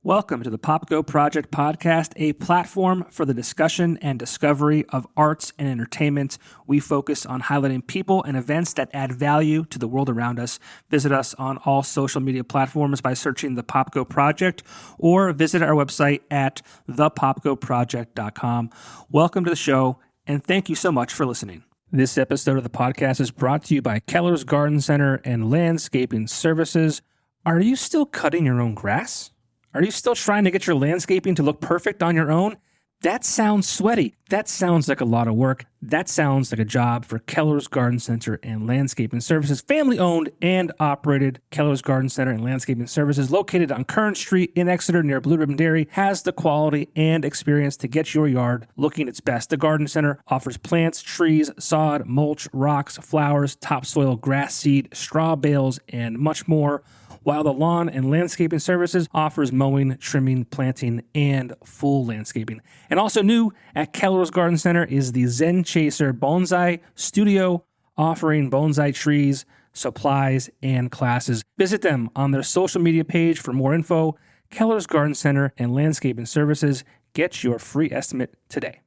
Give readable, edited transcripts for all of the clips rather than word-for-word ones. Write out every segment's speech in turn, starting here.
Welcome to the PopGo Project podcast, a platform for the discussion and discovery of arts and entertainment. We focus on highlighting people and events that add value to the world around us. Visit us on all social media platforms by searching the PopGo Project or visit our website at thepopgoproject.com. Welcome to the show, and thank you so much for listening. This episode of the podcast is brought to you by Keller's Garden Center and Landscaping Services. Are you still cutting your own grass? Are you still trying to get your landscaping to look perfect on your own? That sounds sweaty. That sounds like a lot of work. That sounds like a job for Keller's Garden Center and Landscaping Services. Family owned and operated, Keller's Garden Center and Landscaping Services, located on Kern Street in Exeter near Blue Ribbon Dairy, has the quality and experience to get your yard looking its best. The Garden Center offers plants, trees, sod, mulch, rocks, flowers, topsoil, grass seed, straw bales, and much more, while the Lawn and Landscaping Services offers mowing, trimming, planting, and full landscaping. And also new at Keller's Garden Center is the Zen Chaser Bonsai Studio, offering bonsai trees, supplies, and classes. Visit them on their social media page for more info. Keller's Garden Center and Landscaping Services. Get your free estimate today.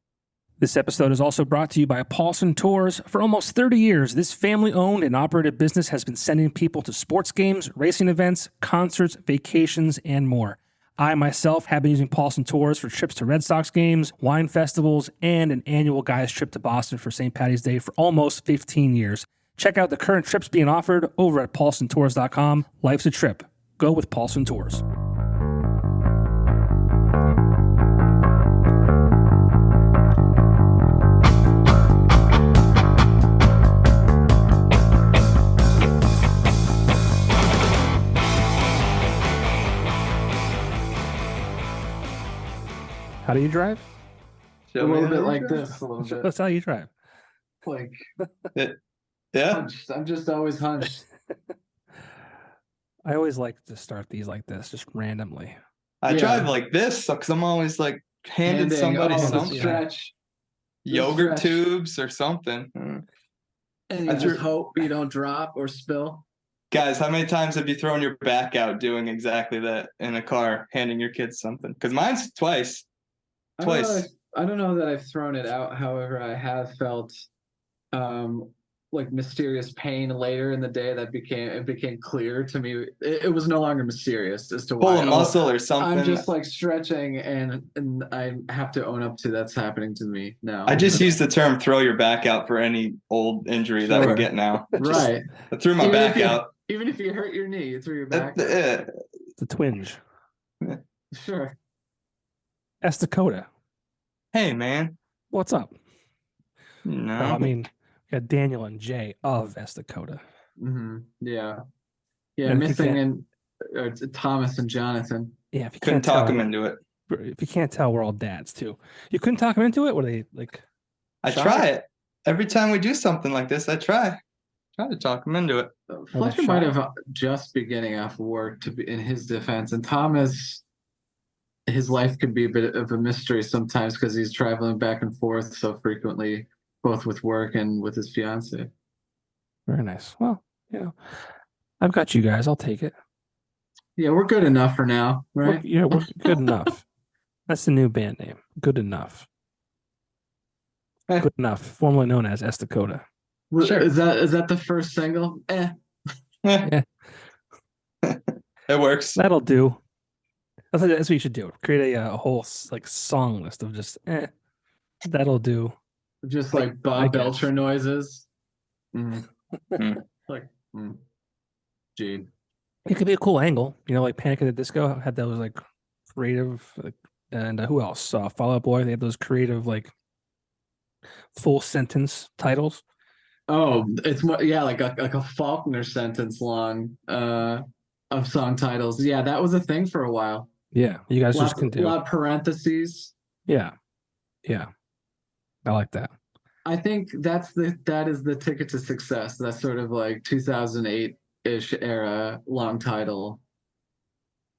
This episode is also brought to you by Paulson Tours. For almost 30 years, this family-owned and operated business has been sending people to sports games, racing events, concerts, vacations, and more. I myself have been using Paulson Tours for trips to Red Sox games, wine festivals, and an annual guys trip to Boston for St. Paddy's Day for almost 15 years. Check out the current trips being offered over at paulsontours.com. Life's a trip. Go with Paulson Tours. How do you drive? A little bit like this. A little bit. That's how you drive. Like, Yeah. I'm just always hunched. I always like to start these like this, just randomly. I Yeah. drive like this because I'm always like handing somebody the something. stretch. Yogurt stretch. tubes or something. And you I just threw- hope you don't drop or spill. Guys, how many times have you thrown your back out doing exactly that in a car, handing your kids something? Because mine's twice. Twice. I don't know that I've thrown it out. However, I have felt like mysterious pain later in the day that became clear to me. It was no longer mysterious as to Pull why. a muscle or something. I'm just like stretching and I have to own up to that's happening to me now. I just use the term throw your back out for any old injury that Sure. we get now. right. I threw my Even back if you- out. Even if you hurt your knee, you threw your back. out. It's a twinge. Sure. Esta Coda. Hey, man. What's up? No. I mean, we got Daniel and Jay of Esta Coda. Yeah. And if you Missing and Thomas and Jonathan. Yeah, if you Couldn't can't tell, talk them into it. if you can't tell, we're all dads too. You couldn't talk them into it? Were they like? I shy? try it. Every time we do something like this, I try to talk them into it. Fletcher shy. might have just been getting off work to be in his defense, and Thomas, his life could be a bit of a mystery sometimes because he's traveling back and forth so frequently, both with work and with his fiance. Very nice. Well, I've got you guys. I'll take it. Yeah, we're good enough for now, right? We're good enough. That's the new band name. Good enough. Eh. Good enough. Formerly known as Esta Coda. Sure. Is that the first single? It works. That'll do. That's what you should do. Create a whole like song list of just that'll do. Just Like, like I Bob guess. Belcher noises. Mm. Like, Gene. It could be a cool angle, like Panic at the Disco had those like creative, and who else? Fall Out Boy. They had those creative like full sentence titles. Oh, it's more, yeah, like a Faulkner sentence long of song titles. Yeah, that was a thing for a while. Yeah, you guys just can A do. lot of parentheses. Yeah, I like that. I think that is the ticket to success. That's sort of like 2008-ish era long title.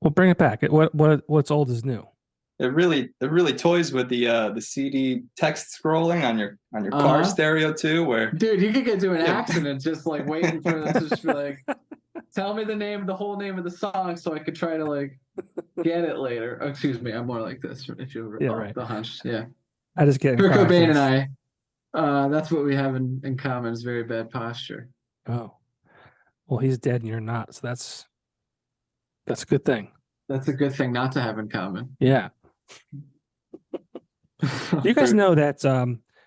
Well, bring it back. What's old is new. It really toys with the CD text scrolling on your car stereo too, where Dude, you could get into an Yeah. accident just like waiting for them to just be like, Tell me the whole name of the song, so I could try to like get it later. Oh, excuse me, I'm more like this. If you Yeah, recall right. the hunch, yeah. I just get in Kurt car Cobain and accidents. that's what we have in common. Is very bad posture. Oh, well, he's dead and you're not, so that's a good thing. That's a good thing not to have in common. Yeah. You guys know that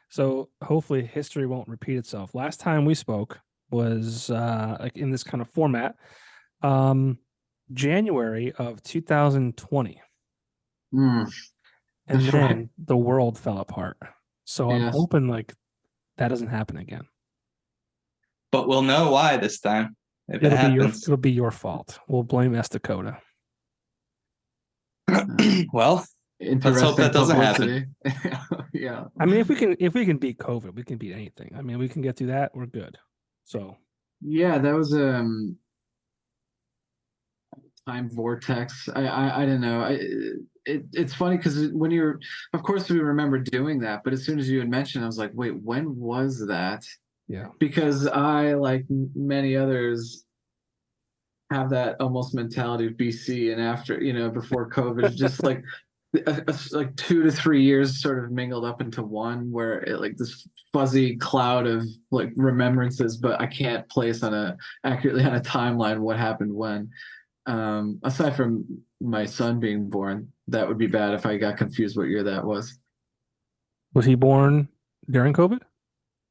so hopefully history won't repeat itself. Last time we spoke was like in this kind of format, January of 2020. Mm, And that's then right. the world fell apart. So I'm Yes. hoping like that doesn't happen again. But we'll know why this time if it happens. It'll be your fault. We'll blame Esta Coda. Well, let's hope that doesn't happen. Yeah. I mean, if we can beat COVID, we can beat anything. I mean, we can get through that, we're good. So Yeah, that was time vortex. I don't know. It's funny because when you're, of course, we remember doing that, but as soon as you had mentioned, I was like, wait, when was that? yeah. Because I, like many others, have that almost mentality of BC and after, before COVID, just like like 2 to 3 years sort of mingled up into one, where it like this fuzzy cloud of like remembrances, but I can't place accurately on a timeline what happened when. Aside from my son being born, that would be bad if I got confused what year that was. Was he born during COVID?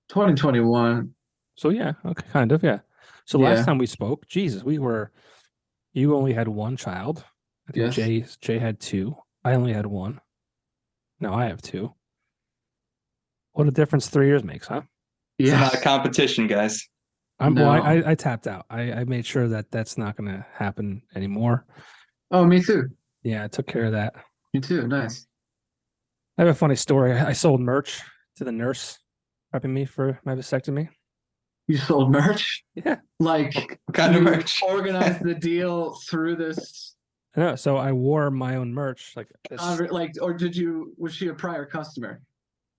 2021. So yeah, okay, kind of, yeah. So last Yeah. time we spoke, Jesus, you only had one child. I think Yes. Jay had two. I only had one. Now I have two. What a difference 3 years makes, huh? It's not a Yes. competition, guys. I tapped out. I made sure that that's not going to happen anymore. Oh, me too. Yeah, I took care of that. Me too. Nice. I have a funny story. I sold merch to the nurse prepping me for my vasectomy. You sold merch? Yeah. Like, What kind of you merch? organized the deal through this, No, so I wore my own merch like this. or was she a prior customer?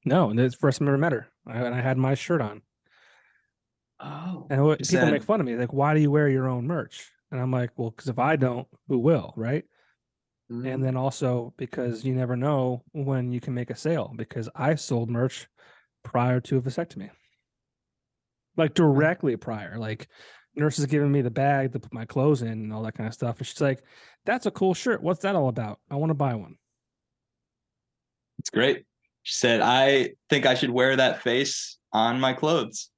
No, and it's the first time I ever met her. And I had my shirt on. Oh. And You people said- make fun of me, like, why do you wear your own merch? And I'm like, well, because if I don't, who will, right? Mm. And then also because you never know when you can make a sale, because I sold merch prior to a vasectomy. Like directly prior. Like nurses giving me the bag to put my clothes in and all that kind of stuff. And she's like, that's a cool shirt. What's that all about? I want to buy one. It's great. She said, I think I should wear that face on my clothes.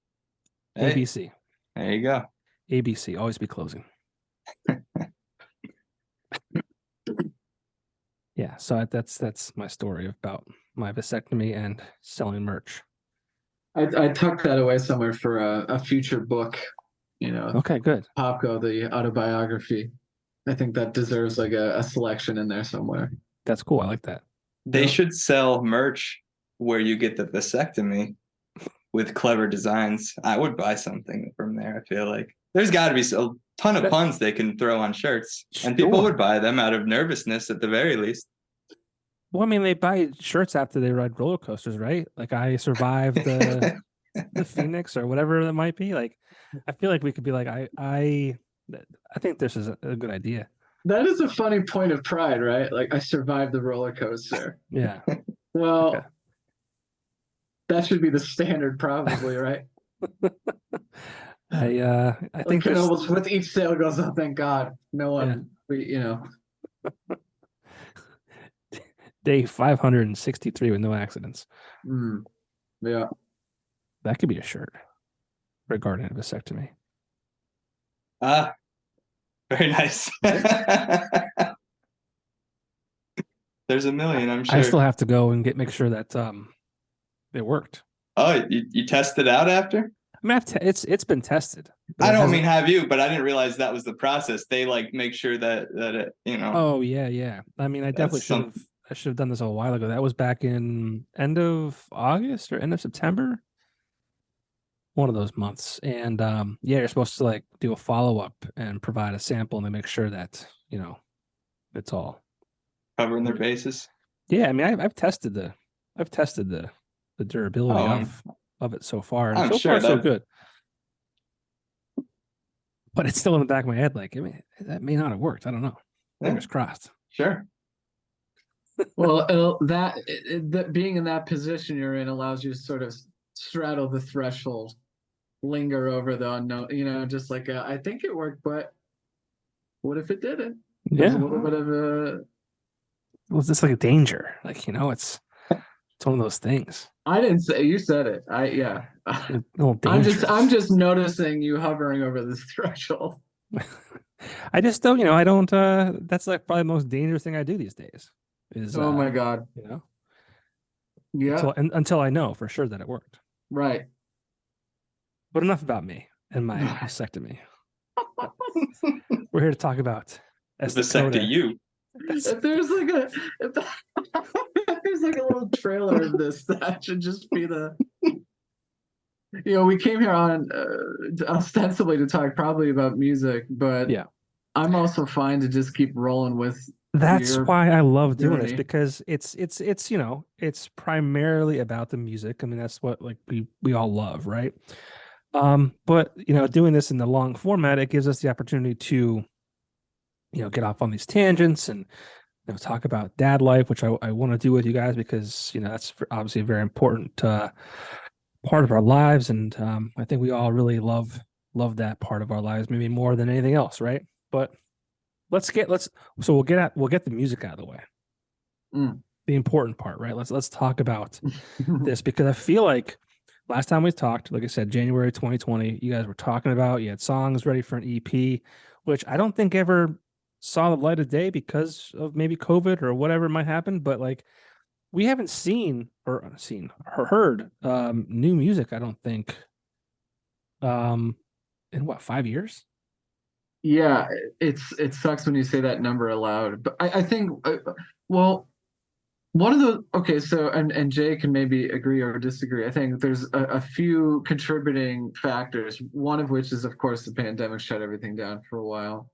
Hey, ABC. there you go. ABC. Always be closing. Yeah. So that's my story about my vasectomy and selling merch. I tucked that away somewhere for a future book, Okay, good. Popko, the autobiography. I think that deserves like a selection in there somewhere. That's cool. I like that. They Yeah. should sell merch where you get the vasectomy with clever designs. I would buy something from there. I feel like there's got to be a ton of puns they can throw on shirts, and people would buy them out of nervousness at the very least. Well, I mean, they buy shirts after they ride roller coasters, right? Like I survived the Phoenix or whatever that might be. Like, I feel like we could be like, I think this is a good idea. That is a funny point of pride, right? Like I survived the roller coaster. Yeah. Well, Okay. that should be the standard, probably, right? I think Like, with each sale goes up, thank God, no one, day 563 with no accidents. Yeah. That could be a shirt regarding a vasectomy. Very nice. There's a million, I'm sure. I still have to go and make sure that it worked. Oh, you tested out after? I mean, it's been tested. I don't mean have you, but I didn't realize that was the process. They like make sure that it, Oh yeah. I mean, I definitely should have done this a while ago. That was back in end of August or end of September. One of those months. And you're supposed to like do a follow-up and provide a sample and then make sure that, it's all covering their bases. Yeah, I mean, I've tested the durability of it so far. And so far, so good. but it's still in the back of my head. Like, that may not have worked. I don't know. Fingers crossed. Sure. Well, that being in that position you're in allows you to sort of straddle the threshold, linger over the unknown. Just like I think it worked, but what if it didn't? There's a little bit of a. Well, it's just like a danger. Like, it's one of those things. I didn't say, you said it. Yeah. A little dangerous. I'm just noticing you hovering over this threshold. I just don't, I don't. That's like probably the most dangerous thing I do these days. Is oh my God. Yeah. Until I know for sure that it worked. Right. But enough about me and my vasectomy. We're here to talk about vasectomy. You. If there's like a little trailer of this, that should just be the. We came here on ostensibly to talk probably about music, but yeah, I'm also fine to just keep rolling with. That's why I love doing this, because it's primarily about the music. I mean, that's what like we all love, right? But doing this in the long format, it gives us the opportunity to get off on these tangents and talk about dad life, which I want to do with you guys, because that's obviously a very important part of our lives, and I think we all really love that part of our lives, maybe more than anything else, right? But we'll get the music out of the way. The important part, right? Let's talk about this, because I feel like last time we talked, like I said, January 2020, you guys were talking about, you had songs ready for an EP, which I don't think ever saw the light of day because of maybe COVID or whatever might happen. But like, we haven't seen or heard new music, I don't think, in 5 years? Yeah, it sucks when you say that number aloud, but I think one of the so and Jay can maybe agree or disagree. I think there's a few contributing factors, one of which is, of course, the pandemic shut everything down for a while.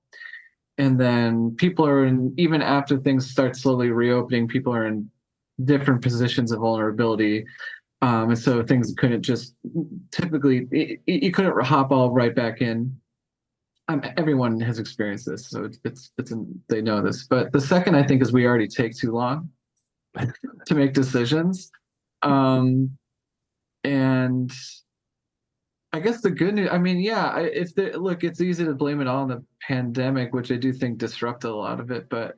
And then people are even after things start slowly reopening, people are in different positions of vulnerability. And so things couldn't just typically, you couldn't hop all right back in. Everyone has experienced this, so they know this. But the second, I think, is we already take too long to make decisions. And I guess the good news, it's easy to blame it all on the pandemic, which I do think disrupted a lot of it. But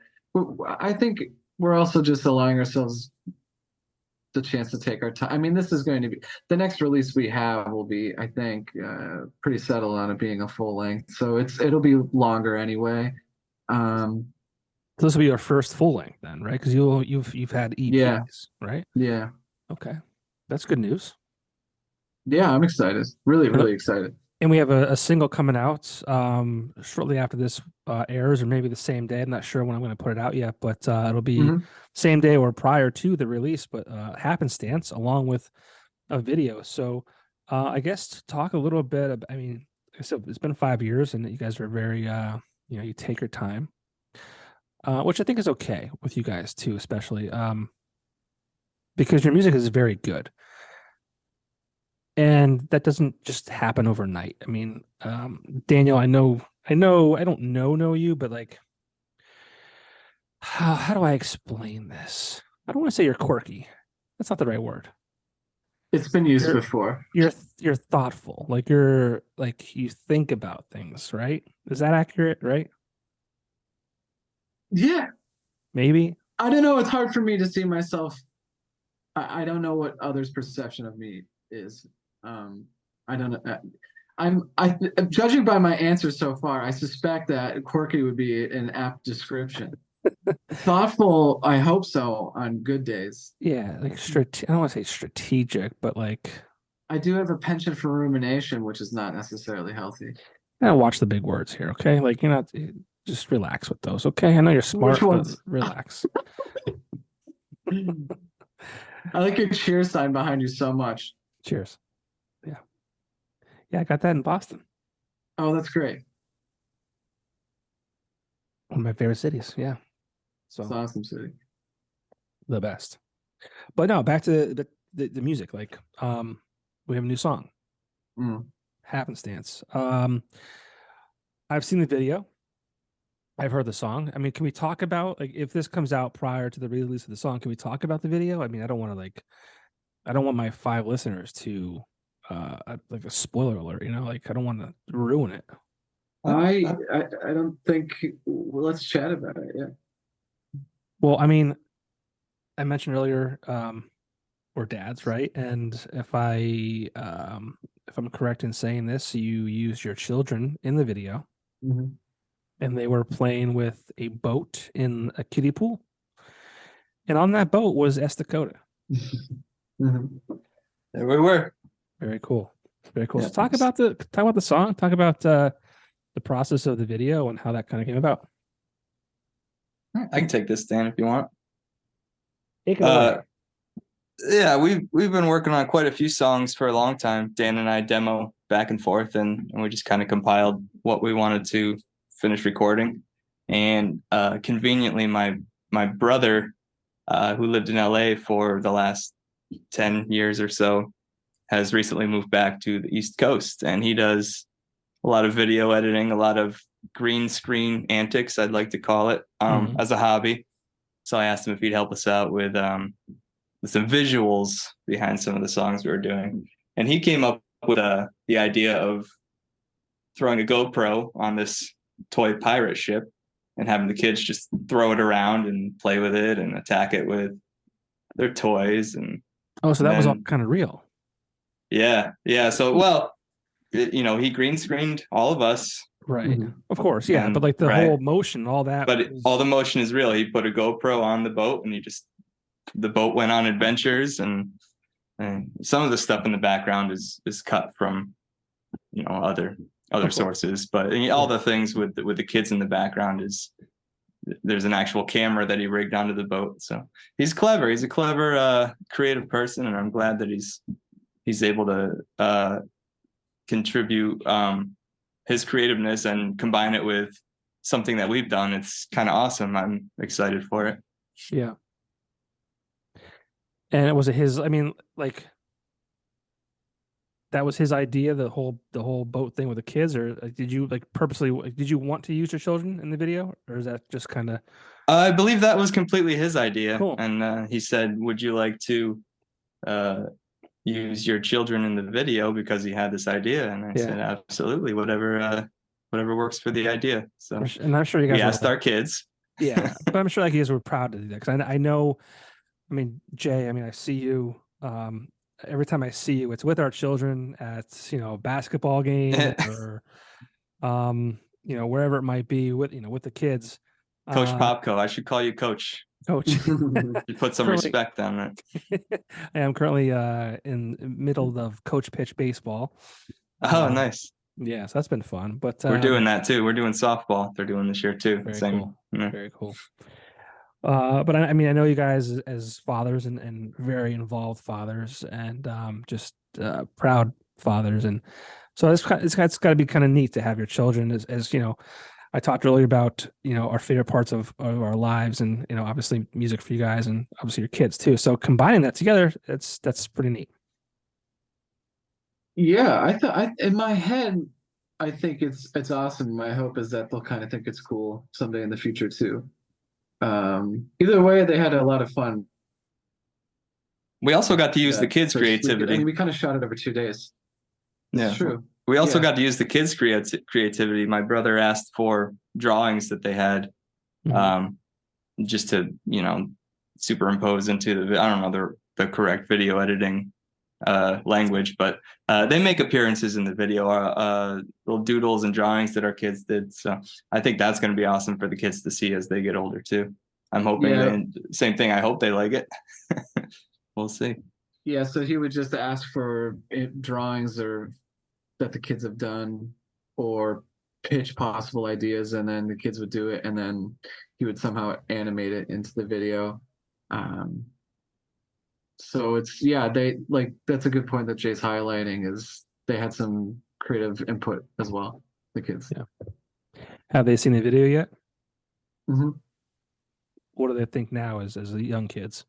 I think we're also just allowing ourselves the chance to take our time. I mean, this is going to be the next release we have will be, I think, pretty settled on it being a full length. So it'll be longer anyway. So this will be your first full length then, right? Because you've had EPs, right? Yeah. Okay, that's good news. Yeah, I'm excited. Really, really excited. And we have a single coming out shortly after this airs, or maybe the same day. I'm not sure when I'm going to put it out yet, but it'll be same day or prior to the release, but happenstance, along with a video. So I guess to talk a little bit about, I mean, like I said, it's been 5 years, and you guys are very, you take your time, which I think is okay with you guys too, especially because your music is very good. And that doesn't just happen overnight. I mean, Daniel, I don't know you, but like, how do I explain this? I don't want to say you're quirky. That's not the right word. It's been used before. You're thoughtful. Like you think about things, right? Is that accurate, right? Yeah. Maybe. I don't know. It's hard for me to see myself. I don't know what others' perception of me is. I don't know. I'm judging by my answers so far, I suspect that quirky would be an apt description. Thoughtful, I hope so, on good days. Yeah, like I don't want to say strategic, but like I do have a penchant for rumination, which is not necessarily healthy. Watch the big words here, okay? Like just relax with those, okay? I know you're smart, but relax. I like your cheers sign behind you so much. Cheers. Yeah, I got that in Boston. Oh, that's great. One of my favorite cities. Yeah. So it's an awesome city. The best. But no, back to the music. Like, we have a new song. Happenstance. I've seen the video. I've heard the song. I mean, can we talk about like if this comes out prior to the release of the song? Can we talk about the video? I mean, I don't want to I don't want my 5 listeners to like a spoiler alert. Like I don't want to ruin it. I don't think. Well, let's chat about it. Yeah. Well, I mean, I mentioned earlier, we're dads, right? And if I'm correct in saying this, you use your children in the video, and they were playing with a boat in a kiddie pool, and on that boat was Esta Coda. There we were. Very cool. Very cool. Yeah, So talk about the song. Talk about the process of the video and how that kind of came about. I can take this, Dan, if you want. Take it away. Yeah, we've been working on quite a few songs for a long time. Dan and I demo back and forth, and we just kind of compiled what we wanted to finish recording. And conveniently, my brother, who lived in LA for the last 10 years or so, has recently moved back to the East Coast, and he does a lot of video editing, a lot of green screen antics, I'd like to call it, as a hobby. So I asked him if he'd help us out with some visuals behind some of the songs we were doing. And he came up with the idea of throwing a GoPro on this toy pirate ship and having the kids just throw it around and play with it and attack it with their toys. And so that was all kind of real. Yeah. So, he green screened all of us. Right. Of course. Yeah. But like the whole motion, all that. But all the motion is real. He put a GoPro on the boat, and the boat went on adventures, and some of the stuff in the background is cut from, other sources. But all the things with the kids in the background there's an actual camera that he rigged onto the boat. So he's clever. He's a clever, creative person, and I'm glad that he's able to contribute his creativeness and combine it with something that we've done. It's kind of awesome. I'm excited for it. Yeah. And it was that was his idea, the whole boat thing with the kids, or did you purposely, did you want to use your children in the video, or is that just kind of? I believe that was completely his idea. Cool. And he said, would you like to use your children in the video, because he had this idea? And I said, absolutely, whatever works for the idea. So, and I'm sure you guys asked our kids. Yeah, but I'm sure you guys were proud to do that, because I know, Jay, I see you, every time I see you, it's with our children at, a basketball game or, wherever it might be with the kids. Coach Popko. I should call you Coach. Coach. You put some respect on it. I am currently in the middle of coach pitch baseball. Oh, nice. Yeah, so that's been fun. But we're doing that too. We're doing softball. They're doing this year too. Very Same. cool. Yeah. Very cool. But I know you guys as fathers and very involved fathers, and just proud fathers, and so it's got to be kind of neat to have your children as I talked earlier about our favorite parts of our lives, and obviously music for you guys, and obviously your kids too. So combining that together, that's pretty neat. Yeah, in my head, I think it's awesome. My hope is that they'll kind of think it's cool someday in the future too. Either way, they had a lot of fun. We also got to use the kids' creativity. We kind of shot it over 2 days. Yeah, it's true. We also got to use the kids' creativity. My brother asked for drawings that they had, just to superimpose into I don't know the correct video editing language, but they make appearances in the video, little doodles and drawings that our kids did. So I think that's going to be awesome for the kids to see as they get older too. I'm hoping same thing. I hope they like it. We'll see. Yeah, so he would just ask for drawings or that the kids have done, or pitch possible ideas, and then the kids would do it, and then he would somehow animate it into the video. So that's a good point that Jay's highlighting, is they had some creative input as well, the kids. Yeah. Have they seen the video yet? Mm-hmm. What do they think now as the young kids?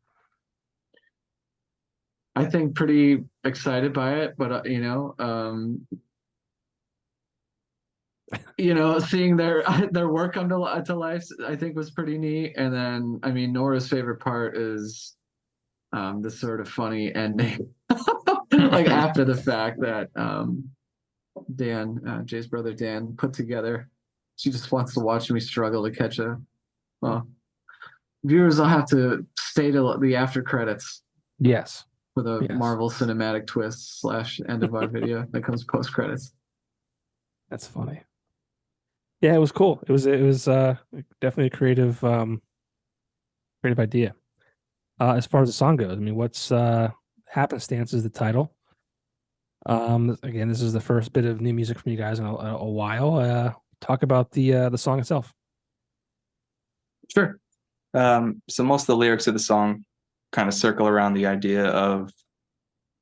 I think pretty excited by it, but seeing their work come to life, I think was pretty neat. And then, I mean, Nora's favorite part is this sort of funny ending, like after the fact that Dan, Jay's brother Dan, put together. She just wants to watch me struggle to catch a. Well, viewers will have to stay till the after credits Yes. for the Yes. Marvel cinematic twist / end of our video that comes post credits. That's funny. Yeah, it was cool. It was definitely a creative idea. As far as the song goes, I mean, what's Happenstance is the title. Again, this is the first bit of new music from you guys in a while. Talk about the song itself. Sure. So most of the lyrics of the song kind of circle around the idea of,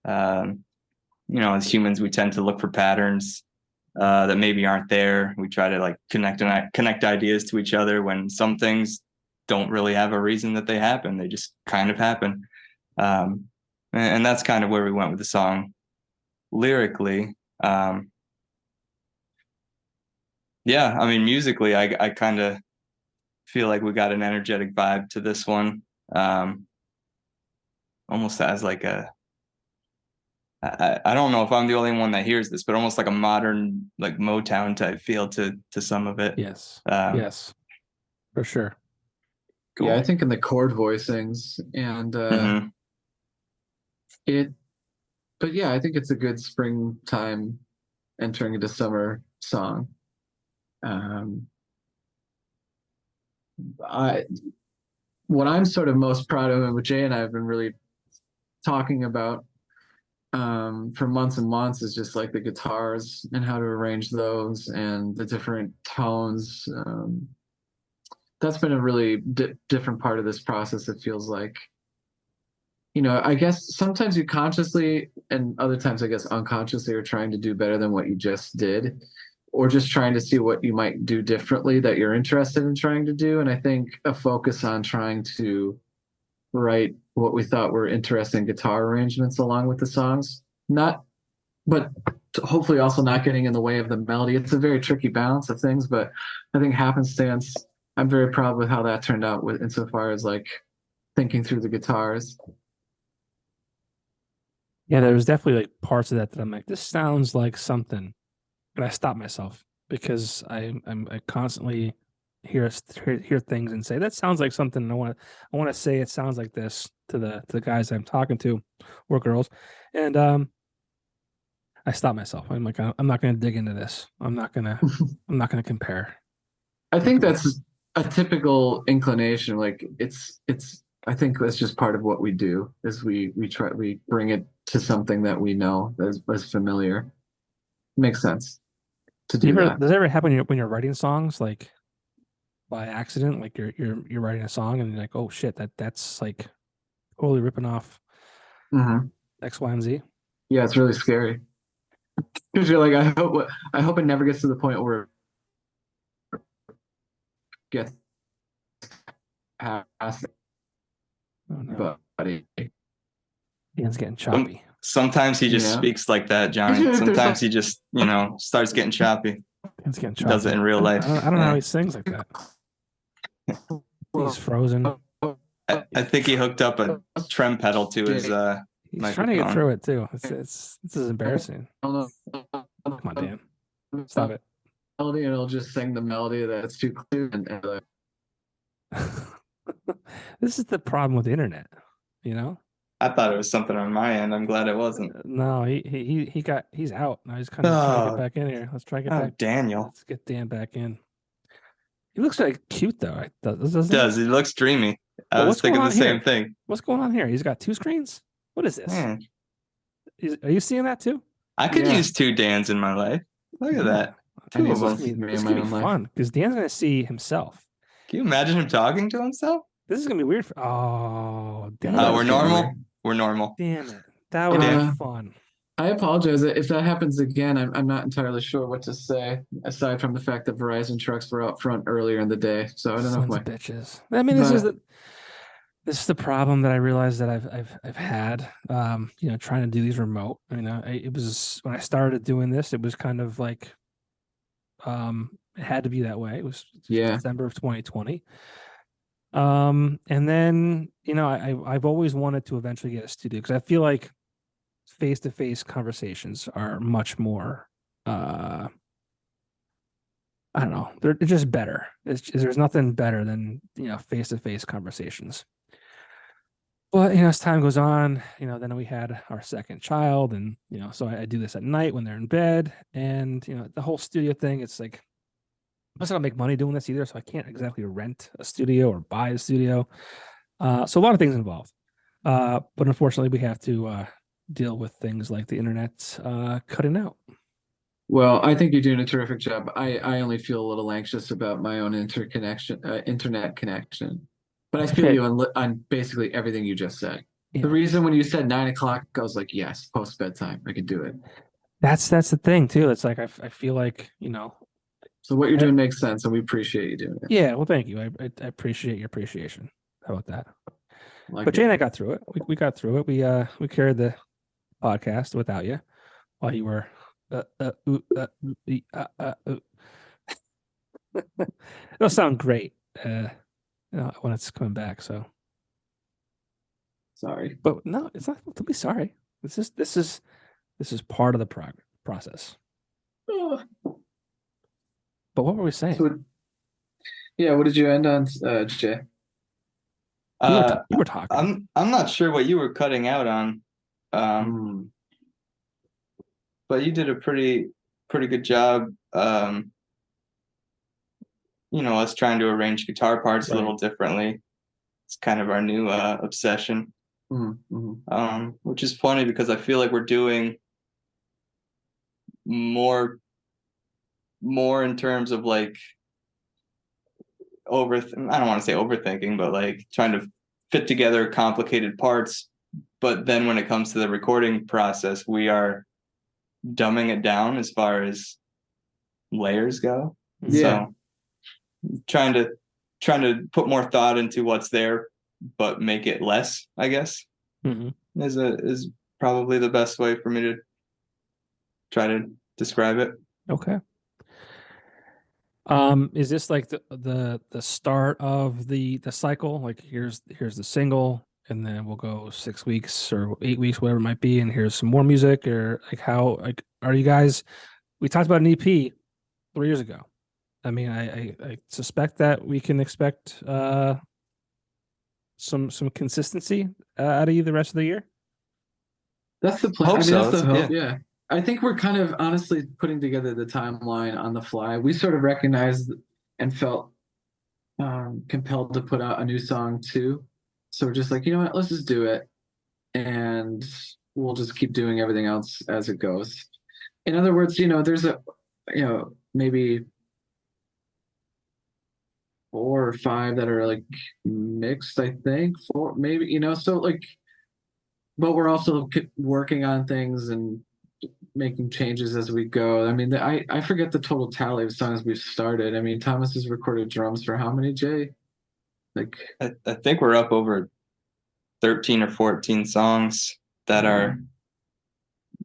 as humans, we tend to look for patterns that maybe aren't there. We try to like connect ideas to each other when some things don't really have a reason that they happen. They just kind of happen. And that's kind of where we went with the song lyrically. Yeah, I mean, musically, I kind of feel like we got an energetic vibe to this one. Almost as like I don't know if I'm the only one that hears this, but almost like a modern, like Motown type feel to some of it. Yes. Yes, for sure. Cool. Yeah, I think in the chord voicings and but yeah, I think it's a good springtime entering into summer song. What I'm sort of most proud of, and what Jay and I have been really talking about for months and months, is just like the guitars and how to arrange those and the different tones. That's been a really different part of this process. It feels like, I guess sometimes you consciously and other times, I guess, unconsciously are trying to do better than what you just did, or just trying to see what you might do differently that you're interested in trying to do. And I think a focus on trying to write what we thought were interesting guitar arrangements along with the songs, but hopefully also not getting in the way of the melody. It's a very tricky balance of things, but I think Happenstance, I'm very proud with how that turned out insofar as like thinking through the guitars. Yeah, there was definitely like parts of that I'm like, this sounds like something, and I stop myself because I constantly hear things and say that sounds like something. I want to say it sounds like this to the guys I'm talking to or girls, and I stop myself. I'm like, I'm not going to dig into this. I'm not gonna compare. I think that's a typical inclination. Like I think that's just part of what we do is we bring it to something that we know as familiar. Makes sense to do that. Does it ever happen when you're writing songs, like by accident, like you're writing a song and you're like, oh shit, that's like totally ripping off X, Y, and Z? Yeah, it's really scary because you're like, I hope it never gets to the point where it gets past. Oh, no. Buddy. Ian's getting choppy. Sometimes he just speaks like that, Johnny. Sometimes he just, starts getting choppy. Ian's getting choppy. Does it in real life. I don't know how he sings like that. He's frozen. I think he hooked up a trem pedal to his He's microphone. trying to get through it too. This is embarrassing. Come on, Dan. Stop it. Melody, and it'll just sing the melody that's too clear. This is the problem with the internet, I thought it was something on my end. I'm glad it wasn't. No, he's out. Now he's kind of trying to get back in here. Let's try to get back. Daniel. Let's get Dan back in. He looks like cute though. He looks dreamy. I was thinking the same thing. What's going on here? He's got two screens? What is this? Man. Are you seeing that too? I could use two Dans in my life. Look at that. Two of them. This is going to be fun because Dan's going to see himself. Can you imagine him talking to himself? This is going to be weird. Damn we're normal. We're normal. Damn it. That would be fun. I apologize if that happens again. I'm not entirely sure what to say aside from the fact that Verizon trucks were out front earlier in the day. So I don't know if my bitches. I mean, this is the problem that I realized that I've had. Trying to do these remote. It was when I started doing this. It was kind of like It had to be that way. It was Yeah. December of 2020. And then, I've always wanted to eventually get a studio because I feel like face-to-face conversations are much more, I don't know, they're just better. There's nothing better than, face-to-face conversations. But, as time goes on, then we had our second child, and, so I do this at night when they're in bed, and, the whole studio thing, it's like, I'm not going to make money doing this either, so I can't exactly rent a studio or buy a studio. So a lot of things involved. But unfortunately, we have to deal with things like the internet cutting out. Well, I think you're doing a terrific job. I only feel a little anxious about my own internet connection. But I feel Okay. you on basically everything you just said. Yeah. The reason when you said 9 o'clock, I was like, yes, post bedtime, I can do it. That's the thing too. It's like I feel like, So what you're doing makes sense, and we appreciate you doing it. Yeah, well, thank you. I appreciate your appreciation. How about that? Like But Jay and I got through it. We got through it. We carried the podcast without you while you were it'll sound great when it's coming back. So sorry, but no, it's not to be sorry. This is part of the process. But what were we saying? So, yeah, what did you end on, Jay? You were talking. I'm not sure what you were cutting out on, but you did a pretty good job. Us trying to arrange guitar parts a little differently. It's kind of our new obsession, which is funny because I feel like we're doing more in terms of like I don't want to say overthinking, but like trying to fit together complicated parts. But then when it comes to the recording process, we are dumbing it down as far as layers go. Yeah. So trying to put more thought into what's there, but make it less, I guess, is probably the best way for me to try to describe it. Okay. Is this like the start of the cycle? Like here's the single, and then we'll go 6 weeks or 8 weeks, whatever it might be, and here's some more music, or like how are you guys? We talked about an EP 3 years ago. I mean, I suspect that we can expect some consistency out of you the rest of the year. That's the plan. Hope so. That's the hope. Yeah. I think we're kind of honestly putting together the timeline on the fly. We sort of recognized and felt compelled to put out a new song too. So we're just like, you know what, let's just do it. And we'll just keep doing everything else as it goes. In other words, there's maybe 4 or 5 that are like mixed, I think. 4, maybe, so like, but we're also working on things and making changes as we go. I mean, I forget the total tally of songs we've started. I mean, Thomas has recorded drums for how many, Jay? Like, I think we're up over 13 or 14 songs that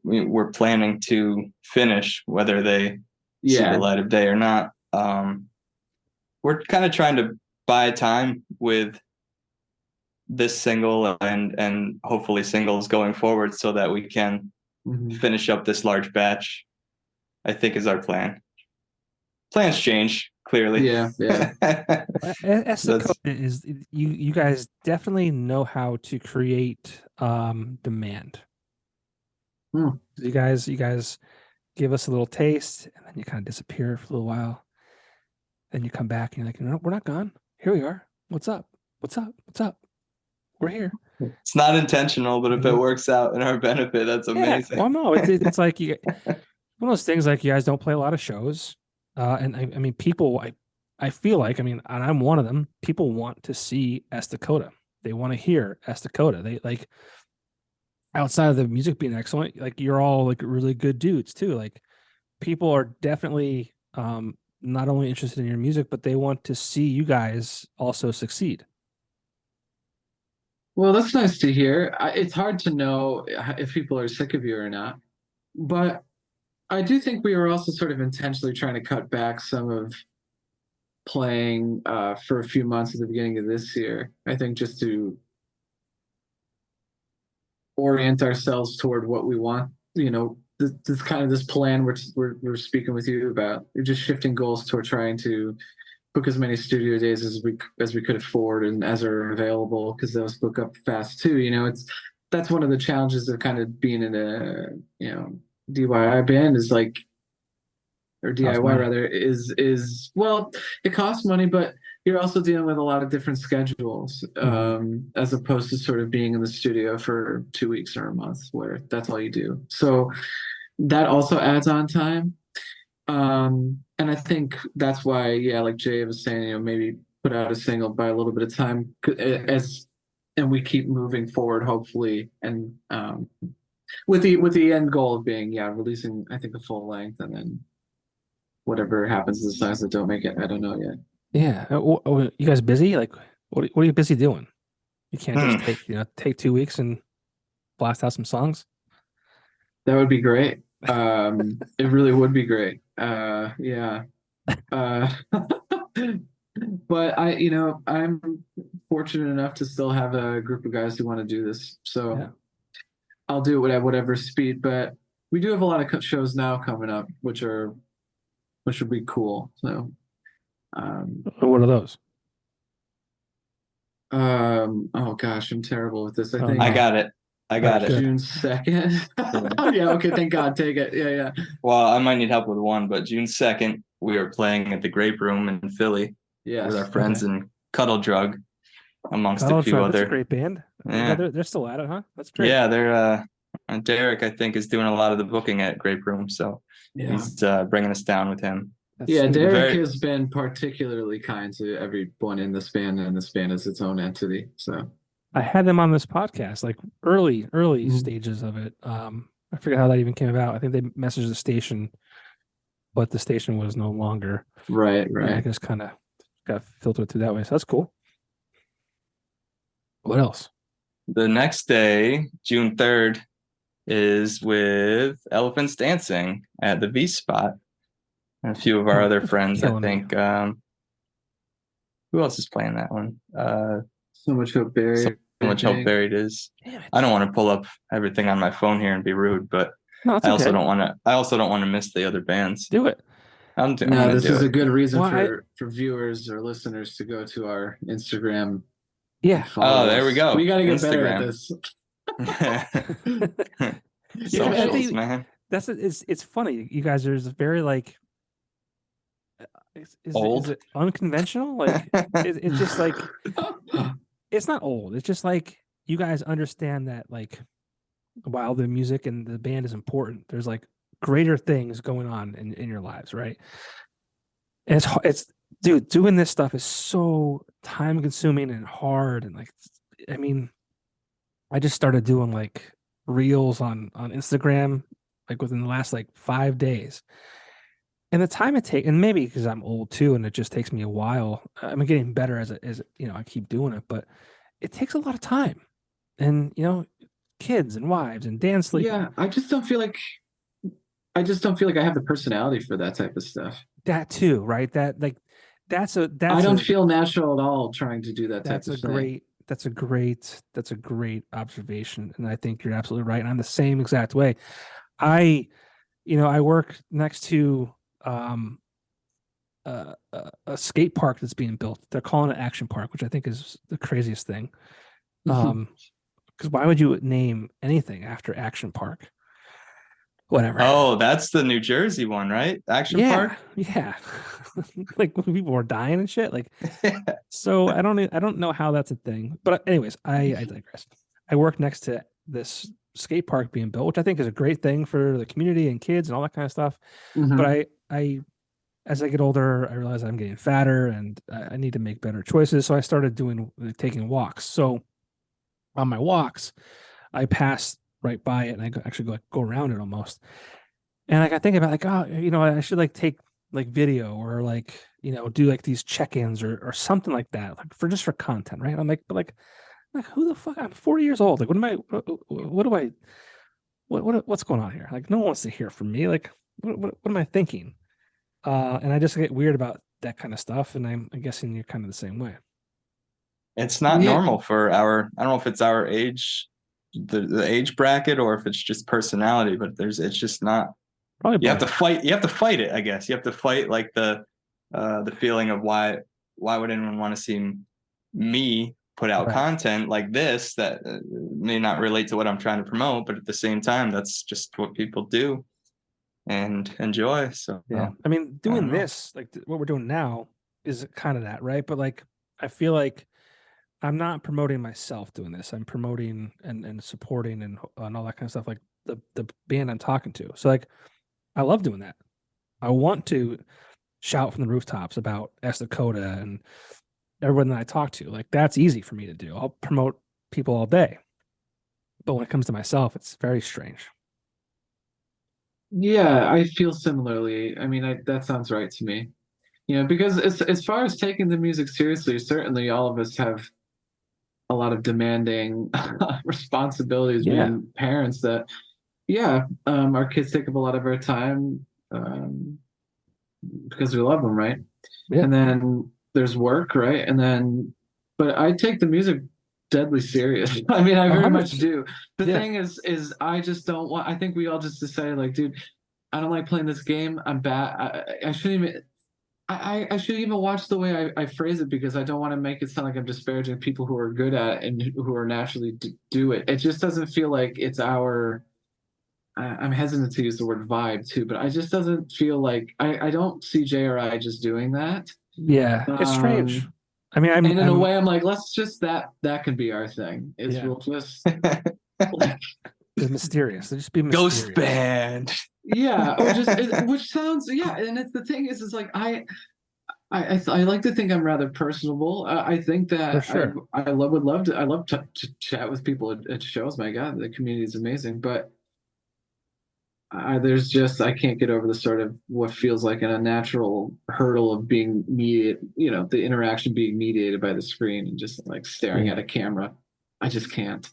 we're planning to finish, whether they see the light of day or not. We're kind of trying to buy time with this single and hopefully singles going forward so that we can finish up this large batch, I think is our plan. Plans change, clearly. Yeah. Esta Coda is you guys definitely know how to create demand. You guys give us a little taste, and then you kind of disappear for a little while. Then you come back and you're like, no, we're not gone. Here we are. What's up? We're here. It's not intentional, but if it works out in our benefit, that's amazing. Well, no, it's like one of those things. Like you guys don't play a lot of shows, and I mean, people. I feel like, and I'm one of them. People want to see Esta Coda. They want to hear Esta Coda. They like, outside of the music being excellent, like you're all like really good dudes too. Like people are definitely not only interested in your music, but they want to see you guys also succeed. Well, that's nice to hear. It's hard to know if people are sick of you or not, but I do think we were also sort of intentionally trying to cut back some of playing for a few months at the beginning of this year. I think just to orient ourselves toward what we want. This kind of this plan we're speaking with you about. We're just shifting goals toward trying to book as many studio days as we could afford and as are available, because those book up fast too. That's one of the challenges of kind of being in a DIY band is like, or DIY rather, is well, it costs money, but you're also dealing with a lot of different schedules, as opposed to sort of being in the studio for 2 weeks or a month where that's all you do. So that also adds on time. And I think that's why, yeah, like Jay was saying, maybe put out a single by a little bit of time and we keep moving forward, hopefully, and with the end goal of being, releasing, I think, a full length, and then whatever happens to the songs that don't make it, I don't know yet. Yeah. You guys busy? Like, what are you busy doing? You can't just take 2 weeks and blast out some songs? That would be great. It really would be great. Yeah. But I'm fortunate enough to still have a group of guys who want to do this. So yeah. I'll do it at whatever speed, but we do have a lot of shows now coming up, which would be cool. So, what are those? Oh gosh, I'm terrible with this. I think I got it. June 2nd. Yeah. Okay. Thank God. Take it. Yeah. Well, I might need help with one, but June 2nd, we are playing at the Grape Room in Philly. Yes. With our friends in Cuddle Drug, amongst Cuddle a few Drug, other. That's a great band. Yeah, they're still at it, huh? That's great. Yeah, they're Derek, I think, is doing a lot of the booking at Grape Room, so he's bringing us down with him. Derek has been particularly kind to everyone in this band, and this band is its own entity. So I had them on this podcast, like early stages of it. I forget how that even came about. I think they messaged the station, but the station was no longer. Right. I just kind of got filtered through that way. So that's cool. What else? The next day, June 3rd, is with Elephants Dancing at the V Spot. And a few of our other friends, I think. Who else is playing that one? So Much Hope Buried. So Much Hope Buried is. I don't want to pull up everything on my phone here and be rude, but I also don't want to miss the other bands. Do it. This is a good reason for viewers or listeners to go to our Instagram. Yeah. Oh, there we go. We got to get better at this. Socials, man. It's funny. You guys are very like. Is it unconventional? Like it's just like it's not old. It's just like you guys understand that like while the music and the band is important, there's like greater things going on in your lives, right? And it's dude, doing this stuff is so time consuming and hard, and like I mean, I just started doing like reels on Instagram like within the last like 5 days. And the time it takes, and maybe because I'm old too, and it just takes me a while. I'm getting better as I keep doing it, but it takes a lot of time, and kids and wives and dance sleep. Yeah, I just don't feel like I have the personality for that type of stuff. That too, right? I don't feel natural at all trying to do that type of thing. That's a great observation, and I think you're absolutely right. And I'm the same exact way. I work next to a skate park that's being built. They're calling it Action Park, which I think is the craziest thing. Because why would you name anything after Action Park? Whatever. Oh, that's the New Jersey one, right? Action Park. Yeah. Like when people were dying and shit. Like, so I don't know how that's a thing. But anyways, I digress. I work next to this skate park being built, which I think is a great thing for the community and kids and all that kind of stuff. But I as I get older, I realize I'm getting fatter and I need to make better choices. So I started taking walks. So on my walks, I pass right by it and I actually go around it almost. And like I think about like, I should like take like video or like, do like these check-ins or something like that, like for content, right? I'm like, but like who the fuck? I'm 40 years old. Like, what's going on here? Like, no one wants to hear from me. Like, what am I thinking? And I just get weird about that kind of stuff. And I'm guessing you're kind of the same way. It's not Yeah. normal for our, I don't know if it's our age, the age bracket, or if it's just personality, but it's just not. Probably You have to both. fight. You have to fight it, I guess. You have to fight like the feeling of why would anyone want to see me put out Right. content like this that may not relate to what I'm trying to promote, but at the same time, that's just what people do and enjoy. So Yeah. I mean, doing this, like what we're doing now is kind of that, right? But like, I feel like I'm not promoting myself doing this. I'm promoting and supporting and all that kind of stuff, like the band I'm talking to. So like, I love doing that. I want to shout from the rooftops about Esta Coda and everyone that I talk to. Like, that's easy for me to do. I'll promote people all day. But when it comes to myself, it's very strange. Yeah, I feel similarly. I mean, that sounds right to me. Because as far as taking the music seriously, certainly all of us have a lot of demanding responsibilities Yeah. being parents that, our kids take up a lot of our time because we love them, right? Yeah. And then there's work, right? But I take the music deadly serious. I mean, I very much 100%. do. The Yeah. thing is I just don't want, I think we all just decide like, dude, I don't like playing this game. I'm bad. I shouldn't even, I shouldn't even watch the way I phrase it, because I don't want to make it sound like I'm disparaging people who are good at it and who are naturally do it. It just doesn't feel like it's our, I'm hesitant to use the word vibe too, but I just doesn't feel like I don't see JRI just doing that. Yeah. It's strange. I mean, And in a I'm way, I'm like, let's just that can be our thing. Yeah. We'll just like, it's mysterious. They just be mysterious. Ghost band. yeah, or which sounds, and it's the thing is like I like to think I'm rather personable. I think that For sure. I would love to chat with people at shows. My God, the community is amazing, but there's just, I can't get over the sort of what feels like an unnatural hurdle of being mediated, the interaction being mediated by the screen and just like staring Yeah. at a camera. I just can't.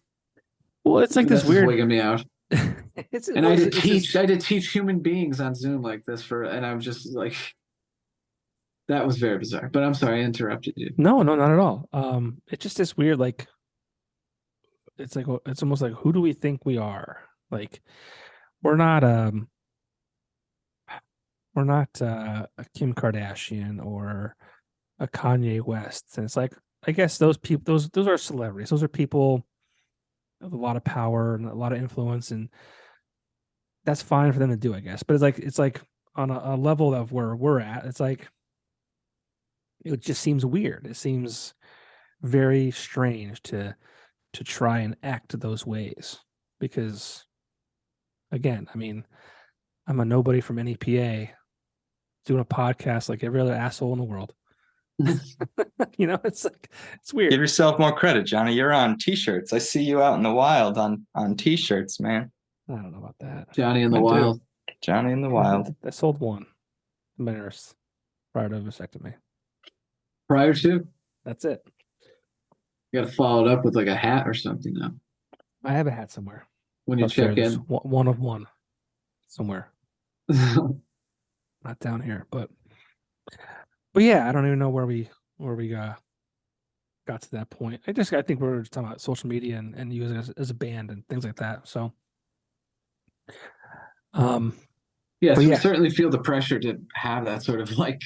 Well, it's like That's this weird. wigging me out. It's And I had to teach human beings on Zoom like this and I'm just like, that was very bizarre. But I'm sorry, I interrupted you. No, not at all. It's just this weird, like, it's like, it's almost like, who do we think we are? Like, we're not a Kim Kardashian or a Kanye West. And it's like, I guess those people, those are celebrities. Those are people with a lot of power and a lot of influence, and that's fine for them to do, I guess. But it's like on a level of where we're at, it's like, it just seems weird. It seems very strange to try and act those ways, because again, I mean, I'm a nobody from NEPA doing a podcast like every other asshole in the world. It's like, it's weird. Give yourself more credit, Johnny. You're on t-shirts. I see you out in the wild on t-shirts, man. I don't know about that. Johnny in the Wild. Johnny in the Wild. I sold one to my nurse prior to vasectomy. Prior to? That's it. You got to follow it up with like a hat or something now. I have a hat somewhere. When you check in. One of one somewhere. Not down here, but yeah, I don't even know where we got to that point. I think we were just talking about social media and using it as a band and things like that. So, yes, we certainly feel the pressure to have that sort of like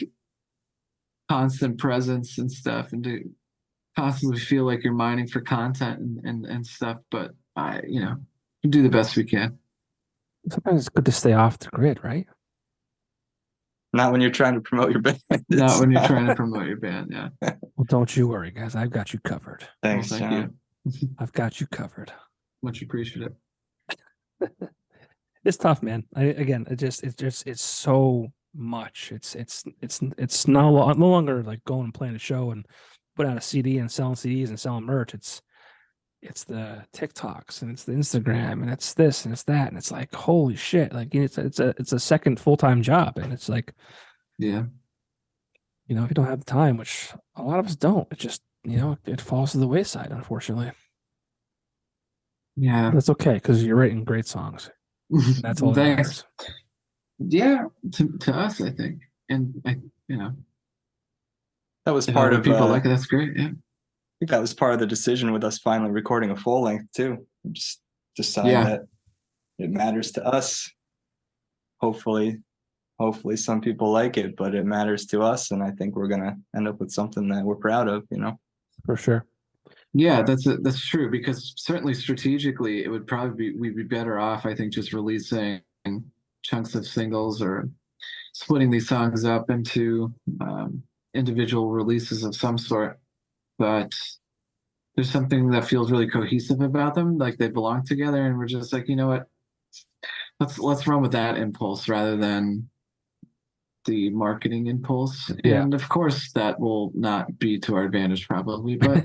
constant presence and stuff, and to constantly feel like you're mining for content and stuff. But we do the best we can. Sometimes it's good to stay off the grid, right? Not when you're trying to promote your band. Not when you're trying to promote your band, yeah. Well, don't you worry, guys. I've got you covered. Thanks, thank John. you. I've got you covered. Much appreciative. It's tough, man. It's so much. It's no longer like going and playing a show and putting out a CD and selling CDs and selling merch. It's the TikToks and it's the Instagram and it's this and it's that, and it's like, holy shit. Like, it's a second full-time job, and it's like, yeah, if you don't have the time, which a lot of us don't, it just, it falls to the wayside, unfortunately. Yeah, that's okay, because you're writing great songs. That's all that matters. Yeah, to us, I think, and That was if part other of people like it, that's great. Yeah, I think that was part of the decision with us finally recording a full length too. We just decided yeah, that it matters to us. Hopefully some people like it, but it matters to us, and I think we're gonna end up with something that we're proud of, you know. For sure. yeah. That's true because certainly strategically, it would probably we'd be better off, I think, just releasing chunks of singles or splitting these songs up into individual releases of some sort. But there's something that feels really cohesive about them, like they belong together, and we're just like, you know what? Let's run with that impulse rather than the marketing impulse. Yeah. And of course, that will not be to our advantage probably, but